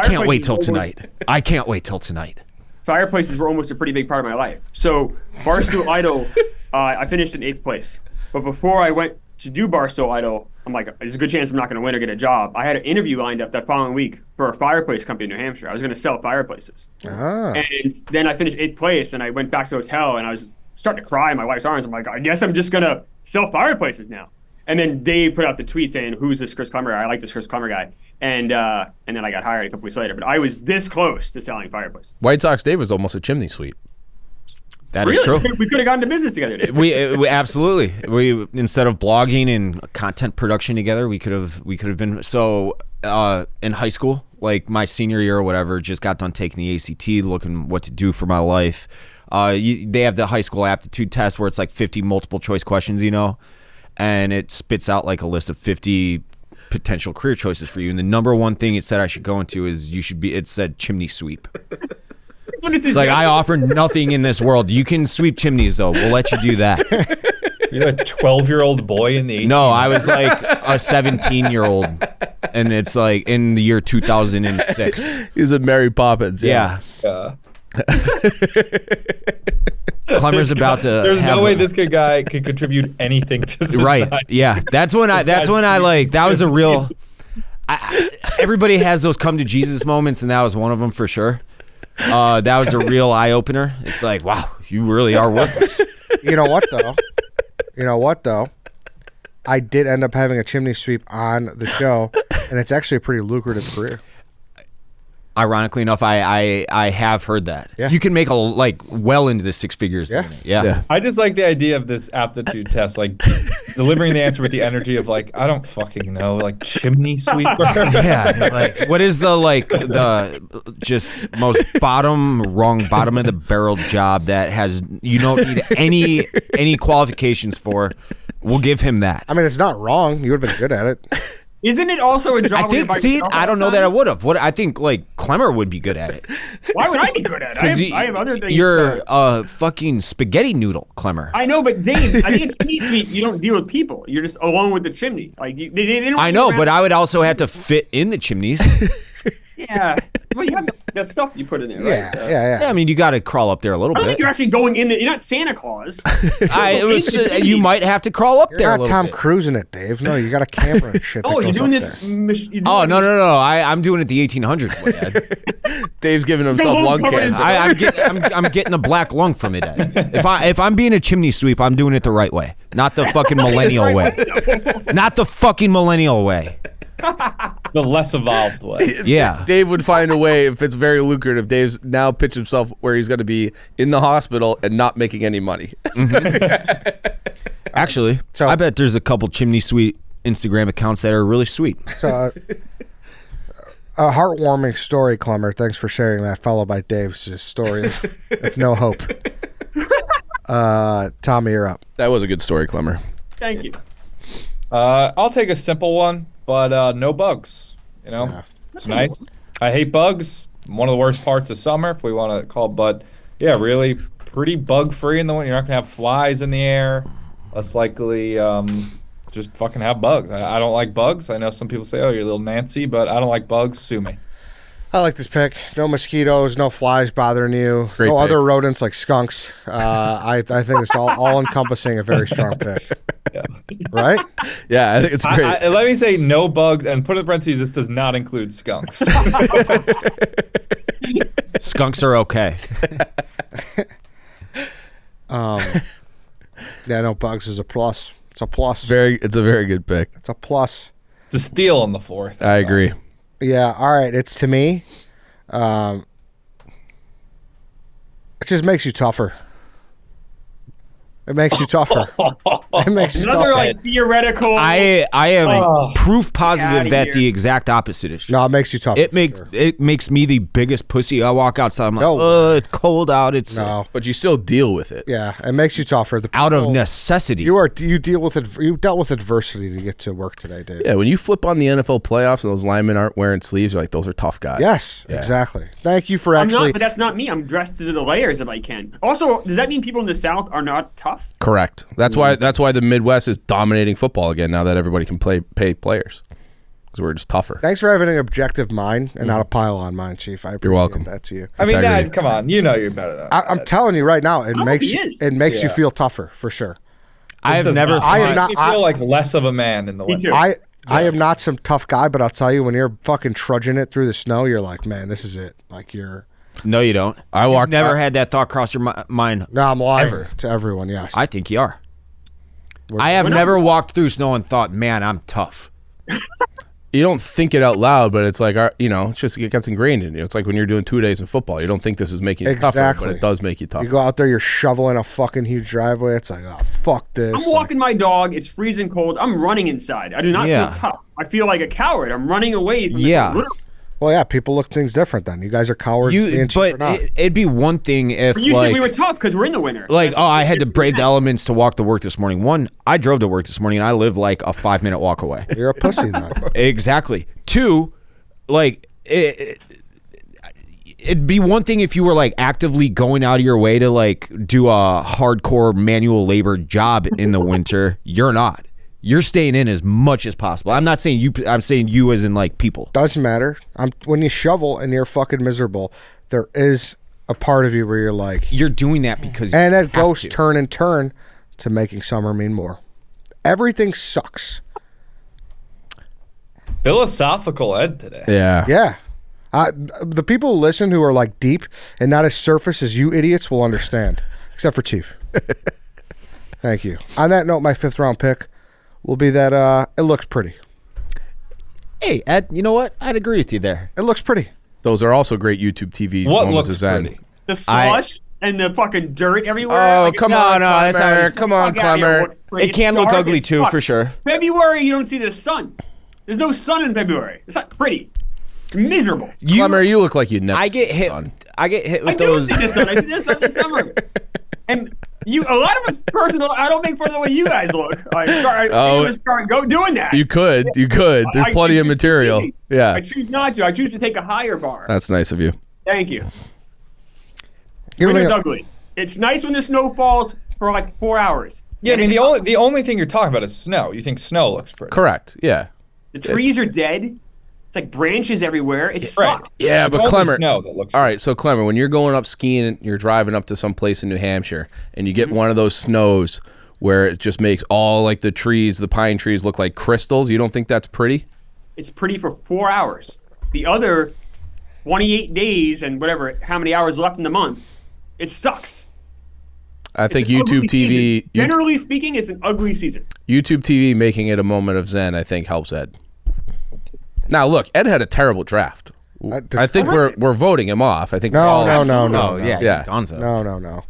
can't wait till tonight. Fireplaces were almost a pretty big part of my life. So Barstool Idol, I finished in 8th place. But before I went to do Barstool Idol, I'm like, there's a good chance I'm not going to win or get a job. I had an interview lined up that following week for a fireplace company in New Hampshire. I was going to sell fireplaces. And then I finished 8th place, and I went back to the hotel, and I was starting to cry in my wife's arms. I'm like, I guess I'm just going to sell fireplaces now. And then Dave put out the tweet saying, who's this Chris Klemmer guy? I like this Chris Klemmer guy. And then I got hired a couple weeks later. But I was this close to selling fireplaces. White Sox Dave was almost a chimney sweep. That is true. We could have gone to business together, Dave. We absolutely. We instead of blogging and content production together, we could have been. So in high school, like my senior year or whatever, just got done taking the ACT, looking what to do for my life. They have the high school aptitude test where it's like 50 multiple choice questions, and it spits out like a list of 50 potential career choices for you. And the number one thing it said I should go into is it said chimney sweep. It's like, I offer nothing in this world. You can sweep chimneys, though. We'll let you do that. You're a 12-year-old boy in the 18th. No, I was like a 17-year-old, and it's like in the year 2006. He's a Mary Poppins. Yeah. Klemmer's about to. There's no way this guy could contribute anything to society. Right. Yeah. That's when I like. That was a real. Everybody has those come to Jesus moments, and that was one of them for sure. That was a real eye opener. It's like, wow, you really are worthless. You know what though? I did end up having a chimney sweep on the show, and it's actually a pretty lucrative career. Ironically enough, I have heard that. Yeah. You can make well into the six figures doing it. Yeah. I just like the idea of this aptitude test, like delivering the answer with the energy of like, I don't fucking know, like chimney sweeper. Yeah. Like, what is the just most bottom of the barrel job that has you don't need any qualifications for? We'll give him that. I mean, it's not wrong. You would have been good at it. Isn't it also a job? I don't know that I would have. I think like Klemmer would be good at it. Why would I be good at it? I have other things. You're a fucking spaghetti noodle, Klemmer. I know, but Dave, I think it's chimney sweep. You don't deal with people. You're just alone with the chimney. Like they don't. I know, but I would also have to fit in the chimneys. Yeah. Well, you have the stuff you put in there, right? Yeah. I mean, you got to crawl up there a little I don't bit. think you're actually going in there. You're not Santa Claus. You might have to crawl up there a You're not little Tom bit. Cruise in it, Dave. No, you got a camera and shit. Oh, you're doing this. Oh, no. I'm doing it the 1800s way, Ed. Dave's giving himself lung cancer. I'm getting the black lung from it, Ed. If I'm being a chimney sweep, I'm doing it the right way, not the fucking millennial way. Not the fucking millennial way. The less evolved way. Yeah. Dave would find a way if it's very lucrative. Dave's now pitched himself where he's going to be in the hospital and not making any money. Actually, I bet there's a couple chimney sweet Instagram accounts that are really sweet. So, A heartwarming story, Klemmer. Thanks for sharing that, followed by Dave's story of no hope. Tommy, you're up. That was a good story, Klemmer. Thank you. I'll take a simple one, but no bugs. You know, Yeah. it's nice. I hate bugs. One of the worst parts of summer, if we want to call it. But yeah, really pretty bug free in the winter. You're not gonna have flies in the air. Less likely, just fucking have bugs. I don't like bugs. I know some people say, "Oh, you're a little Nancy," but I don't like bugs. Sue me. I like this pick. No mosquitoes, no flies bothering you. Great no pick. other rodents like skunks. I think it's all encompassing. A very strong pick. Yeah. Right? Yeah, I think it's great. Let me say no bugs, and put in parentheses, this does not include skunks. Skunks are okay. Yeah, no bugs is a plus. It's a plus. It's a very good pick. It's a plus. It's a steal on the fourth. I agree. Yeah, all right. It's to me. It just makes you tougher. It makes you tougher. It makes you Another tougher. like theoretical. I am Oh, proof get positive outta that here. the exact opposite is true. No, it makes you tougher. It makes me the biggest pussy. I walk outside. I'm like, No. oh, it's cold out. It's No. But you still deal with it. Yeah, it makes you tougher. The out of people- necessity. You deal with it. You dealt with adversity to get to work today, Dave. Yeah, when you flip on the NFL playoffs and those linemen aren't wearing sleeves, you're like, those are tough guys. Yes, Yeah. exactly. Thank you for I'm actually. not, but that's not me. I'm dressed to the layers if I can. Also, does that mean people in the South are not tough? Correct. That's why the Midwest is dominating football again now that everybody can pay players. Because we're just tougher. Thanks for having an objective mind and not a pile on mind, Chief. I appreciate welcome. that to you. I mean, Integrity. Dad, come on. You know you're better than I'm telling you right now, it makes he you, is. it makes you Yeah. feel tougher for sure. I have Does never. not- I am makes not- me feel like less of a man in the Me winter. too. I am not some tough guy, but I'll tell you, when you're fucking trudging it through the snow, you're like, man, this is it. Like you're. No, you don't. I walked. Never had that thought cross your mind. No, I'm lying Ever. to everyone. Yes. I think you are. I have never walked through snow and thought, man, I'm tough. You don't think it out loud, but it's like, it's just it gets ingrained in you. It's like when you're doing 2 days in football, you don't think this is making you tougher, Exactly. but it does make you tougher. You go out there, you're shoveling a fucking huge driveway. It's like, oh, fuck this. I'm walking my dog. It's freezing cold. I'm running inside. I do not Yeah. feel tough. I feel like a coward. I'm running away from Yeah. literally. Well, yeah, people look things different then. You guys are cowards. me and Chief are But not. it'd be one thing if You like said we were tough because we're in the winter. like That's- oh, I had to brave the elements to walk to work this morning. One, I drove to work this morning and I live like a 5-minute walk away. You're a pussy then. Exactly. Two, like it'd be one thing if you were like actively going out of your way to like do a hardcore manual labor job in the winter. You're not. You're staying in as much as possible. I'm not saying you. I'm saying you as in like people. Doesn't matter. When you shovel and you're fucking miserable, there is a part of you where you're like, You're doing that because and you it have goes to. turn and turn to making summer mean more. Everything sucks. Philosophical Ed today. Yeah. Yeah. The people who listen who are like deep and not as surface as you idiots will understand, except for Chief. Thank you. On that note, my 5th round pick will be that it looks pretty. Hey, Ed, you know what? I'd agree with you there. It looks pretty. Those are also great YouTube TV What moments looks of Zen. pretty? the slush and the fucking dirt everywhere. Oh, Like, come No, on, no, that's not- Klemmer. Come on, fuck out here, Klemmer. looks pretty. It can It's look dark ugly as too, fuck. for sure. February, you don't see the sun. There's no sun in February. It's not pretty. It's miserable. Klemmer, you look like you never. I get see the hit. sun. I get hit I with do those. see the sun. I see the sun in the summer. And a lot of it personal. I don't make fun of the way you guys look. Go doing that. You could. There's I plenty of choose material. easy. Yeah. I choose not to. I choose to take a higher bar. That's nice of you. Thank you. Give me Winter's a- ugly. It's nice when the snow falls for like 4 hours. Yeah, I And mean it's- the only thing you're talking about is snow. You think snow looks pretty? Correct. Yeah. the trees are dead. It's like branches everywhere. It Right. sucks. Yeah, It's but only Klemmer. snow that looks. All right, so Klemmer, when you're going up skiing and you're driving up to some place in New Hampshire and you get one of those snows where it just makes all like the trees, the pine trees look like crystals, you don't think that's pretty? It's pretty for 4 hours. The other 28 days and whatever, how many hours left in the month, it sucks. I think It's an YouTube ugly TV, season. Generally speaking, it's an ugly season. YouTube TV making it a moment of zen, I think helps Ed. Now look, Ed had a terrible draft. I think we're voting him off. I think we're all Oh yeah, Yeah. he's gonzo. No.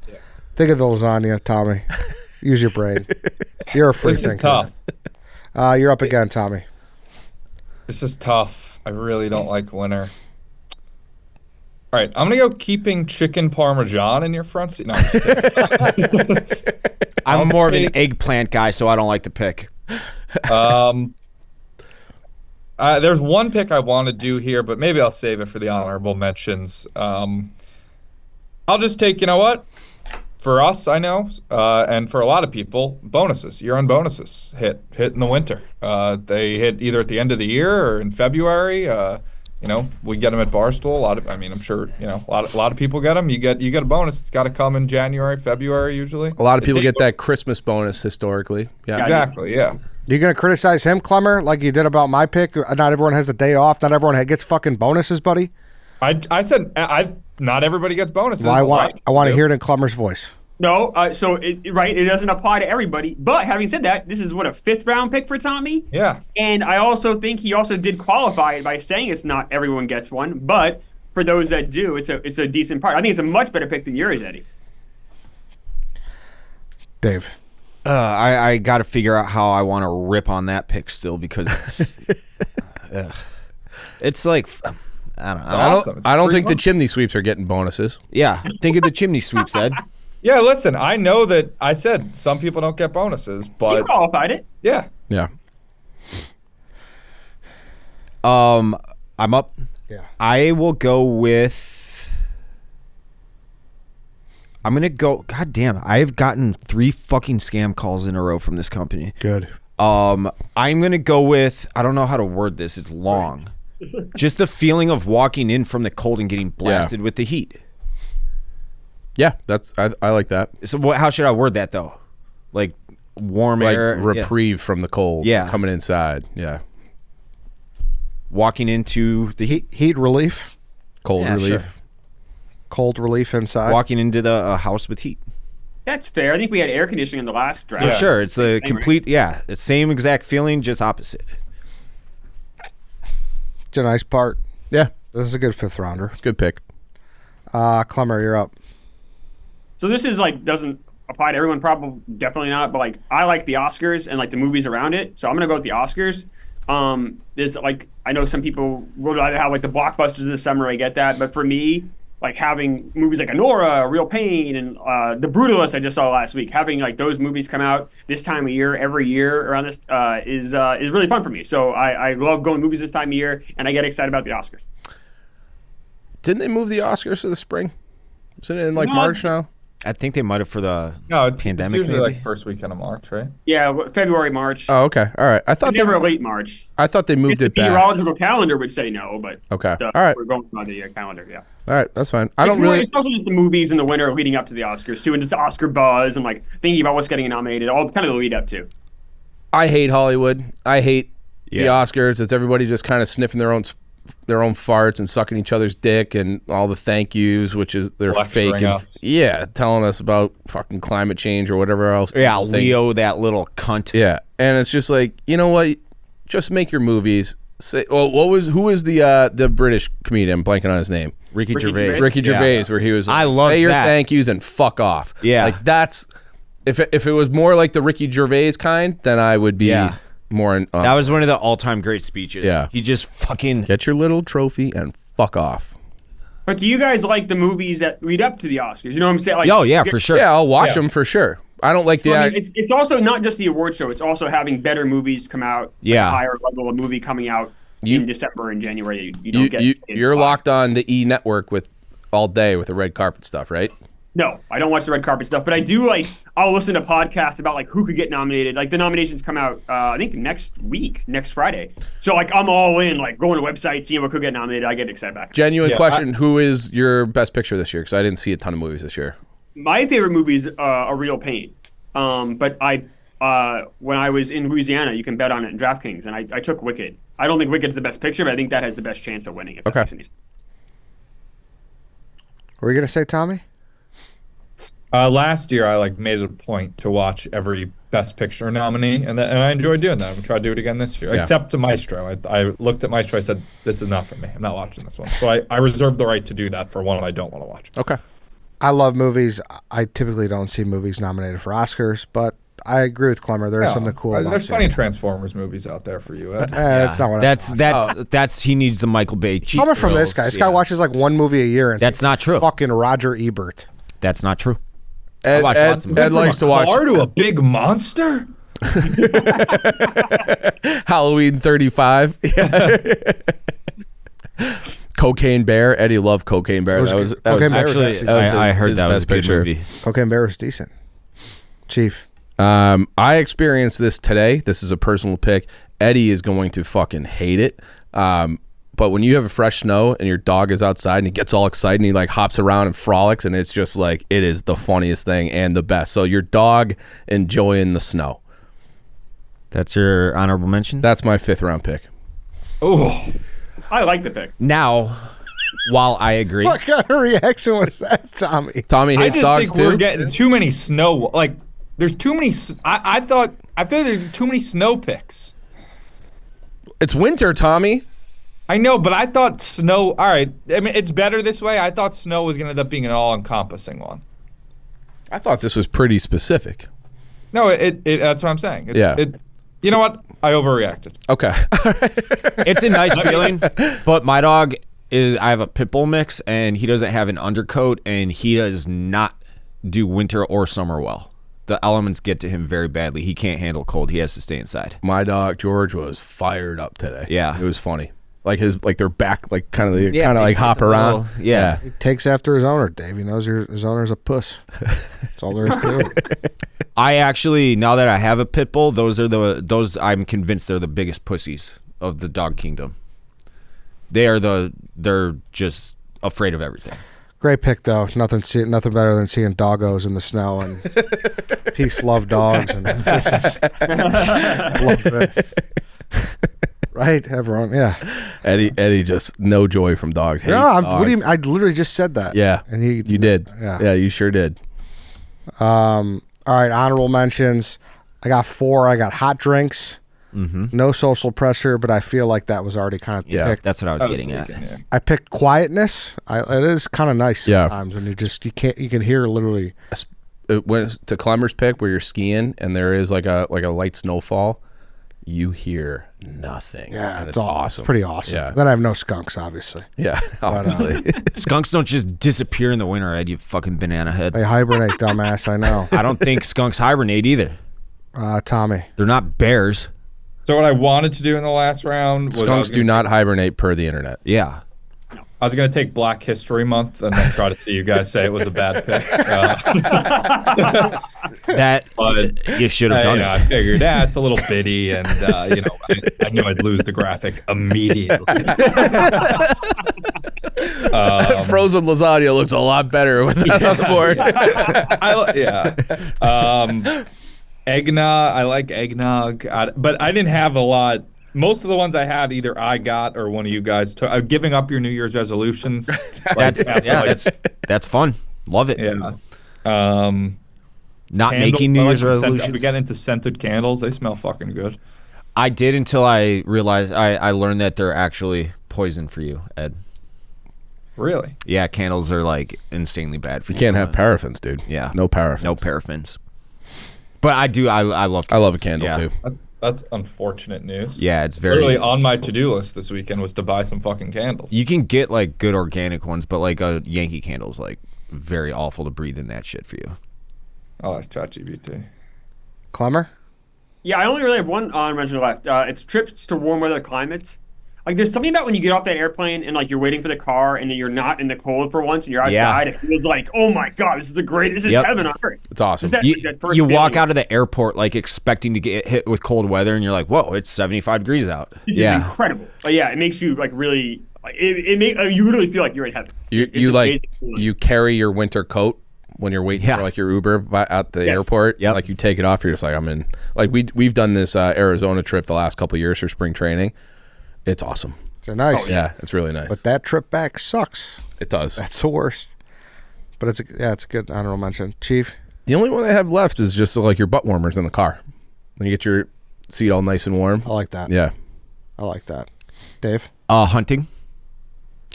Think of the lasagna, Tommy. Use your brain. You're a free This is thinker. tough. You're up again, Tommy. This is tough. I really don't like winter. All right, I'm gonna go keeping chicken parmesan in your front seat. No, I'm just kidding. I'm I'll more of an take- eggplant guy, so I don't like the pick. There's one pick I want to do here, but maybe I'll save it for the honorable mentions. I'll just take, you know what? For us, I know, and for a lot of people, bonuses, year-end bonuses hit in the winter. They hit either at the end of the year or in February. We get them at Barstool. I'm sure, a lot of people get them. You get a bonus. It's got to come in January, February usually. A lot of people get that Christmas bonus historically. Yeah. Exactly. Yeah. You going to criticize him, Klemmer, like you did about my pick? Not everyone has a day off. Not everyone gets fucking bonuses, buddy. I said not everybody gets bonuses. Well, I want to hear it in Klemmer's voice. No, it doesn't apply to everybody. But having said that, this is what a 5th round pick for Tommy. Yeah. And I also think he also did qualify it by saying it's not everyone gets one, but for those that do, it's a decent part. I think it's a much better pick than yours, Eddie. Dave. I got to figure out how I want to rip on that pick still because it's like I don't know. Awesome. I don't think the chimney sweeps are getting bonuses. Yeah, think of the chimney sweeps, Ed. Yeah, listen, I know that I said some people don't get bonuses, He but qualified it. yeah. Yeah. I'm up. Yeah. I will go with. I'm gonna go. God damn! I have gotten 3 fucking scam calls in a row from this company. Good. I'm gonna go with. I don't know how to word this. It's long. Just the feeling of walking in from the cold and getting blasted with the heat. Yeah, I like that. So how should I word that though? Like warm Like air, reprieve from the cold. Yeah. Coming inside. Yeah. walking into the Heat relief, Cold Yeah, relief. sure. cold relief inside. walking into the house with heat. That's fair. I think we had air conditioning in the last draft. For sure, it's a Same, complete the same exact feeling, just opposite. It's a nice part. Yeah. This is a good 5th rounder. Good pick. Klemmer, you're up. So this is doesn't apply to everyone, probably definitely not, but I like the Oscars and the movies around it. So I'm gonna go with the Oscars. There's I know some people will rather have the blockbusters this summer. I get that, but for me, having movies like Anora, Real Pain, and The Brutalist I just saw last week, having those movies come out this time of year every year around this is really fun for me. So I love going to movies this time of year, and I get excited about the Oscars. Didn't they move the Oscars to the spring? Isn't it in No. March now? I think they might have for the No, it's pandemic. usually maybe? first weekend of March, right? Yeah, February, March. Oh, okay. All right. I thought Never late March. they moved The it back. meteorological calendar would say no, but Okay. All right. we're going by the calendar. Yeah. All right. That's fine. I It's don't more- really. It's also just the movies in the winter leading up to the Oscars too, and just Oscar buzz and thinking about what's getting nominated, all kind of the lead up to. I hate Hollywood. I hate the Yeah. Oscars. It's everybody just kind of sniffing their own farts and sucking each other's dick and all the thank yous, which is they're Lecturing fake. And, us. yeah, telling us about fucking climate change or whatever else. Yeah, people think. Leo, that little cunt. Yeah, and it's just you know what? Just make your movies. Say, who was the British comedian? I'm blanking on his name. Ricky Ricky Gervais. Gervais. Ricky Gervais, where he was. I love say your that. thank yous and fuck off. Yeah. That's if it was more like the Ricky Gervais kind, then I would be Yeah. more. That was one of the all-time great speeches. Yeah. He just fucking Get your little trophy and fuck off. But do you guys like the movies that lead up to the Oscars? You know what I'm saying? Oh yeah, for sure. Yeah, I'll watch Yeah. them for sure. I don't like So, the. I mean, it's also not just the award show. It's also having better movies come out. Yeah. A higher level of movie coming out in December and January. You don't get. You're locked on the E network with all day with the red carpet stuff, right? No, I don't watch the red carpet stuff, but I do I'll listen to podcasts about who could get nominated. The nominations come out I think next Friday. So I'm all in, going to websites, seeing what could get nominated. I get excited back. Genuine Yeah, question: who is your best picture this year? Because I didn't see a ton of movies this year. My favorite movie is A Real Pain. But when I was in Louisiana, you can bet on it in DraftKings, and I took Wicked. I don't think Wicked's the best picture, but I think that has the best chance of winning. If that Okay. makes any sense. What were you going to say, Tommy? Last year, I made it a point to watch every Best Picture nominee, and I enjoyed doing that. I'm gonna try to do it again this year, Yeah. except to Maestro. I looked at Maestro. I said, "This is not for me. I'm not watching this one." So I reserve the right to do that for one I don't want to watch. Okay. I love movies. I typically don't see movies nominated for Oscars, but I agree with Klemmer. There is something cool about There's seeing plenty it. of Transformers movies out there for you, Ed. That's not what That's he needs the Michael Bay cheat Coming from this guy. This guy watches like one movie a year. And That's not true. Fucking Roger Ebert. That's not true. Ed, watch lots of movies. Ed likes to watch Car to a big monster? Halloween 35. Cocaine Bear. Eddie loved Cocaine Bear. Cocaine Bear was actually- I heard his that was best a good picture. movie. Cocaine Bear was decent. Chief. I experienced this today. This is a personal pick. Eddie is going to fucking hate it. But when you have a fresh snow and your dog is outside and he gets all excited and he like hops around and frolics, and it's just like, it is the funniest thing and the best. So your dog enjoying the snow. That's your honorable mention? That's my 5th round pick. Oh, I like the pick. Now, while I agree, What kind of reaction was that, Tommy? Tommy I hates just dogs think we're too. getting too many snow. Like, there's too many. I feel like there's too many snow picks. It's winter, Tommy. I know, but I thought snow. All right, I mean, it's better this way. I thought snow was going to end up being an all-encompassing one. I thought this was pretty specific. No, that's what I'm saying. Yeah. You know what? I overreacted. Okay. it's a nice feeling, but my dog I have a pit bull mix, and he doesn't have an undercoat, and he does not do winter or summer well. The elements get to him very badly. He can't handle cold. He has to stay inside. My dog George was fired up today. Yeah. It was funny. Like their back, like kind of Yeah, like hop around. Yeah. He takes after his owner, Dave. He knows his owner's a puss. That's all there is to it. I actually, now that I have a pit bull, those I'm convinced they're the biggest pussies of the dog kingdom. They're just afraid of everything. Great pick, though. Nothing better than seeing doggos in the snow and peace, love dogs. And this is love this. Right, everyone. Yeah. Eddie just no joy from dogs. Hates No, dogs. what do you mean? I literally just said that. Yeah, and you did. Yeah, you sure did. All right, honorable mentions. I got 4. I got hot drinks. No social pressure, but I feel like that was already kind of picked. That's what I was getting at. Yeah. I picked quietness. It is kind of nice Yeah. sometimes when you can hear literally. It went to Klemmer's pick where you're skiing and there is like a light snowfall. You hear nothing. Yeah, and it's it's all awesome. Pretty awesome. Yeah. Then I have no skunks, obviously. Yeah, obviously. Skunks don't just disappear in the winter, Ed, you fucking banana head. They hibernate, dumbass. I know. I don't think skunks hibernate either. Tommy. They're not bears. So what I wanted to do in the last round was Skunks do not hibernate per the internet. Yeah. I was going to take Black History Month and then try to see you guys say it was a bad pick. That you should have done I it. figured it's a little bitty, and I knew I'd lose the graphic immediately. Frozen lasagna looks a lot better with that on the board. Eggnog. I like eggnog, but I didn't have a lot. Most of the ones I have, either I got or one of you guys took. I'm giving up your New Year's resolutions. That's fun. Love it. Yeah. Not Candles, making New Year's resolutions. We get into scented candles. They smell fucking good. I did until I realized I learned that they're actually poison for you, Ed. Really? Yeah, candles are like insanely bad for you. You can't have paraffins, dude. Yeah. No paraffins. No paraffins. But I do. I love. I love a candles. candle Yeah. too. That's unfortunate news. Yeah, it's very. Literally on my to-do list this weekend was to buy some fucking candles. You can get like good organic ones, but like a Yankee candle's like very awful to breathe in that shit for you. Oh, that's ChatGPT. Klemmer? Yeah, I only really have one honorable mention left. It's trips to warm weather climates. Like, there's something about when you get off that airplane and, like, you're waiting for the car and then you're not in the cold for once and you're outside. Yeah. It feels like, oh, my God, this is the greatest. This is heaven on earth. It's awesome. You walk out of the airport, like, expecting to get hit with cold weather, and you're like, whoa, it's 75 degrees out. This is incredible. It makes you, like, really – you literally feel like you're in heaven. You carry your winter coat when you're waiting for like your Uber at the airport. Yep. Like you take it off, you're just like, I'm in. Like we've done this Arizona trip the last couple of years for spring training. It's awesome. It's nice. Yeah, it's really nice. But that trip back sucks. It does. That's the worst. But it's a good honorable mention. Chief? The only one I have left is just like your butt warmers in the car. When you get your seat all nice and warm. I like that. Yeah. I like that. Dave? Hunting.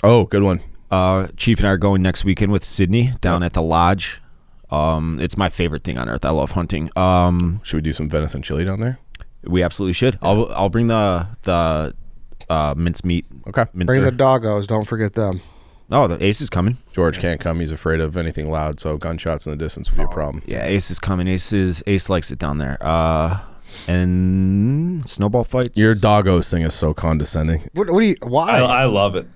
Oh, good one. Chief and I are going next weekend with Sydney down at the lodge. It's my favorite thing on earth. I love hunting. Should we do some venison chili down there? We absolutely should. I'll bring the mincemeat. Okay. Bring the doggos. Don't forget them. Oh, the Ace is coming. George can't come. He's afraid of anything loud, so gunshots in the distance would be a problem. Yeah, Ace is coming. Ace likes it down there. And snowball fights. Your doggos thing is so condescending. What do you? Why? I love it.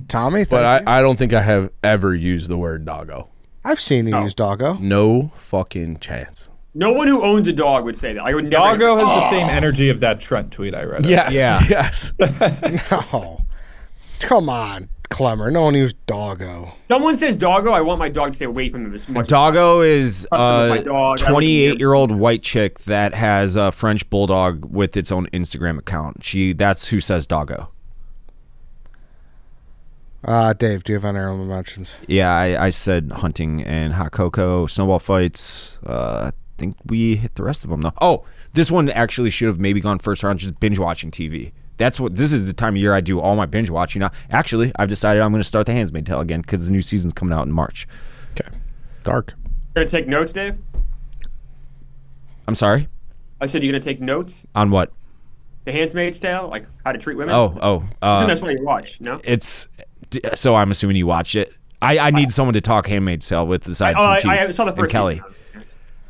Tommy? But I don't think I have ever used the word doggo. I've seen you use doggo. No fucking chance. No one who owns a dog would say that. I would never. Doggo has the same energy of that Trent tweet I read. Yes. Yeah. Yes. No. Come on, Klemmer. No one used doggo. Someone says doggo. I want my dog to stay away from him as much. Doggo is My a dog, 28-year-old white chick that has a French bulldog with its own Instagram account. That's who says doggo. Dave, do you have any honorable mentions? Yeah, I said hunting and hot cocoa, snowball fights. I think we hit the rest of them though. Oh, this one actually should have maybe gone first round. Just binge watching TV. This is the time of year I do all my binge watching now. Actually, I've decided I'm going to start The Handmaid's Tale again because the new season's coming out in March. Okay. Dark. You're gonna take notes, Dave? I'm sorry? I said you're gonna take notes. On what? The Handmaid's Tale, like how to treat women. That's what you watch. No. So I'm assuming you watched it. I need someone to talk Handmaid's Tale with aside from Chief I saw the and first Kelly. season.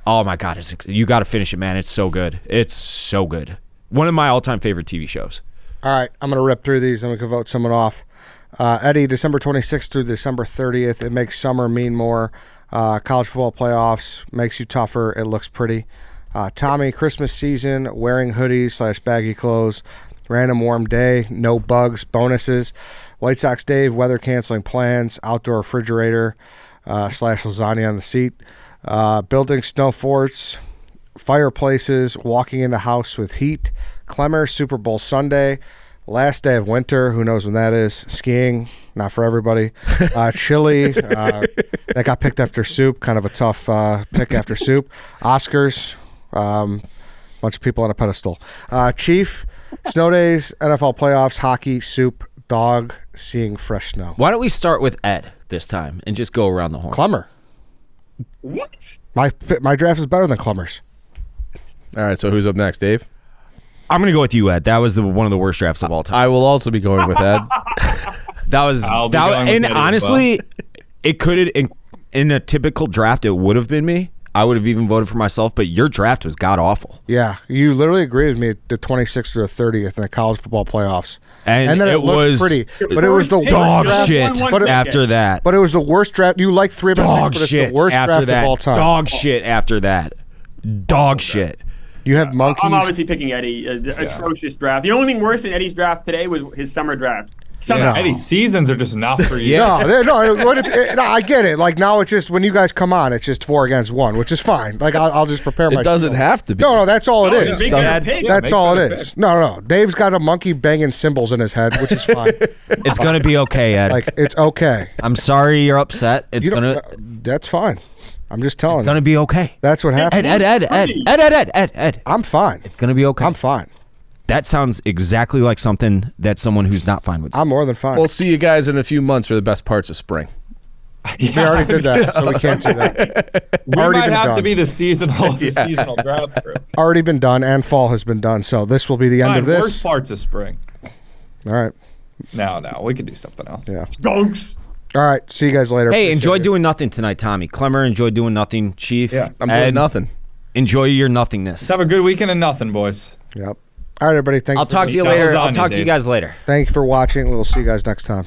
Oh my God, you got to finish it, man. It's so good. It's so good. One of my all-time favorite TV shows. All right, I'm going to rip through these and we can vote someone off. Eddie, December 26th through December 30th. It makes summer mean more. College football playoffs makes you tougher. It looks pretty. Tommy, Christmas season, wearing hoodies / baggy clothes. Random warm day, no bugs, bonuses. White Sox Dave, weather canceling plans, outdoor refrigerator / lasagna on the seat. Building snow forts, fireplaces, walking in the house with heat. Klemmer, Super Bowl Sunday, last day of winter. Who knows when that is? Skiing, not for everybody. Chili, that got picked after soup. Kind of a tough pick after soup. Oscars, bunch of people on a pedestal. Chief, snow days, NFL playoffs, hockey, soup, dog, seeing fresh snow. Why don't we start with Ed this time and just go around the horn? Klemmer. What? My draft is better than Klemmer's. All right, so who's up next, Dave? I'm going to go with you, Ed. That was one of the worst drafts of all time. I will also be going with Ed. And honestly, it could in a typical draft, it would have been me. I would have even voted for myself, but your draft was god awful. Yeah, you literally agreed with me the 26th or the 30th in the college football playoffs. And then it was looks pretty, but it was the dog worst shit draft. after that. But it was the worst draft. You like 3 of my Dog picks, but shit it's the worst after draft that. of all time. Dog shit after that. Dog shit. You have monkeys. I'm obviously picking Eddie. Atrocious draft. The only thing worse than Eddie's draft today was his summer draft. Yeah, Eddie's seasons are just not for you. No, I get it. Like now, it's just when you guys come on, it's just 4 against 1, which is fine. Like I'll just prepare myself. It doesn't have to be. No, that's all it is. That's all it is. No. Dave's got a monkey banging cymbals in his head, which is fine. It's gonna be okay, Ed. Like it's okay. I'm sorry you're upset. That's fine. I'm just telling you. It's gonna be okay. That's what happened. Ed. I'm fine. It's gonna be okay. I'm fine. That sounds exactly like something that someone who's not fine would say. I'm more than fine. We'll see you guys in a few months for the best parts of spring. We already did that, so we can't do that. We might have to be the seasonal draft group. Already been done, and fall has been done. So this will be the end of this. Worst parts of spring. All right. No, we could do something else. Yeah. Skunks. All right. See you guys later. Hey, Appreciate enjoy it. doing nothing tonight, Tommy. Klemmer, enjoy doing nothing. Chief, Yeah, I'm doing nothing. Enjoy your nothingness. Let's have a good weekend and nothing, boys. Yep. All right, everybody. I'll talk to you later. I'll talk to you guys later. Thank you for watching. We'll see you guys next time.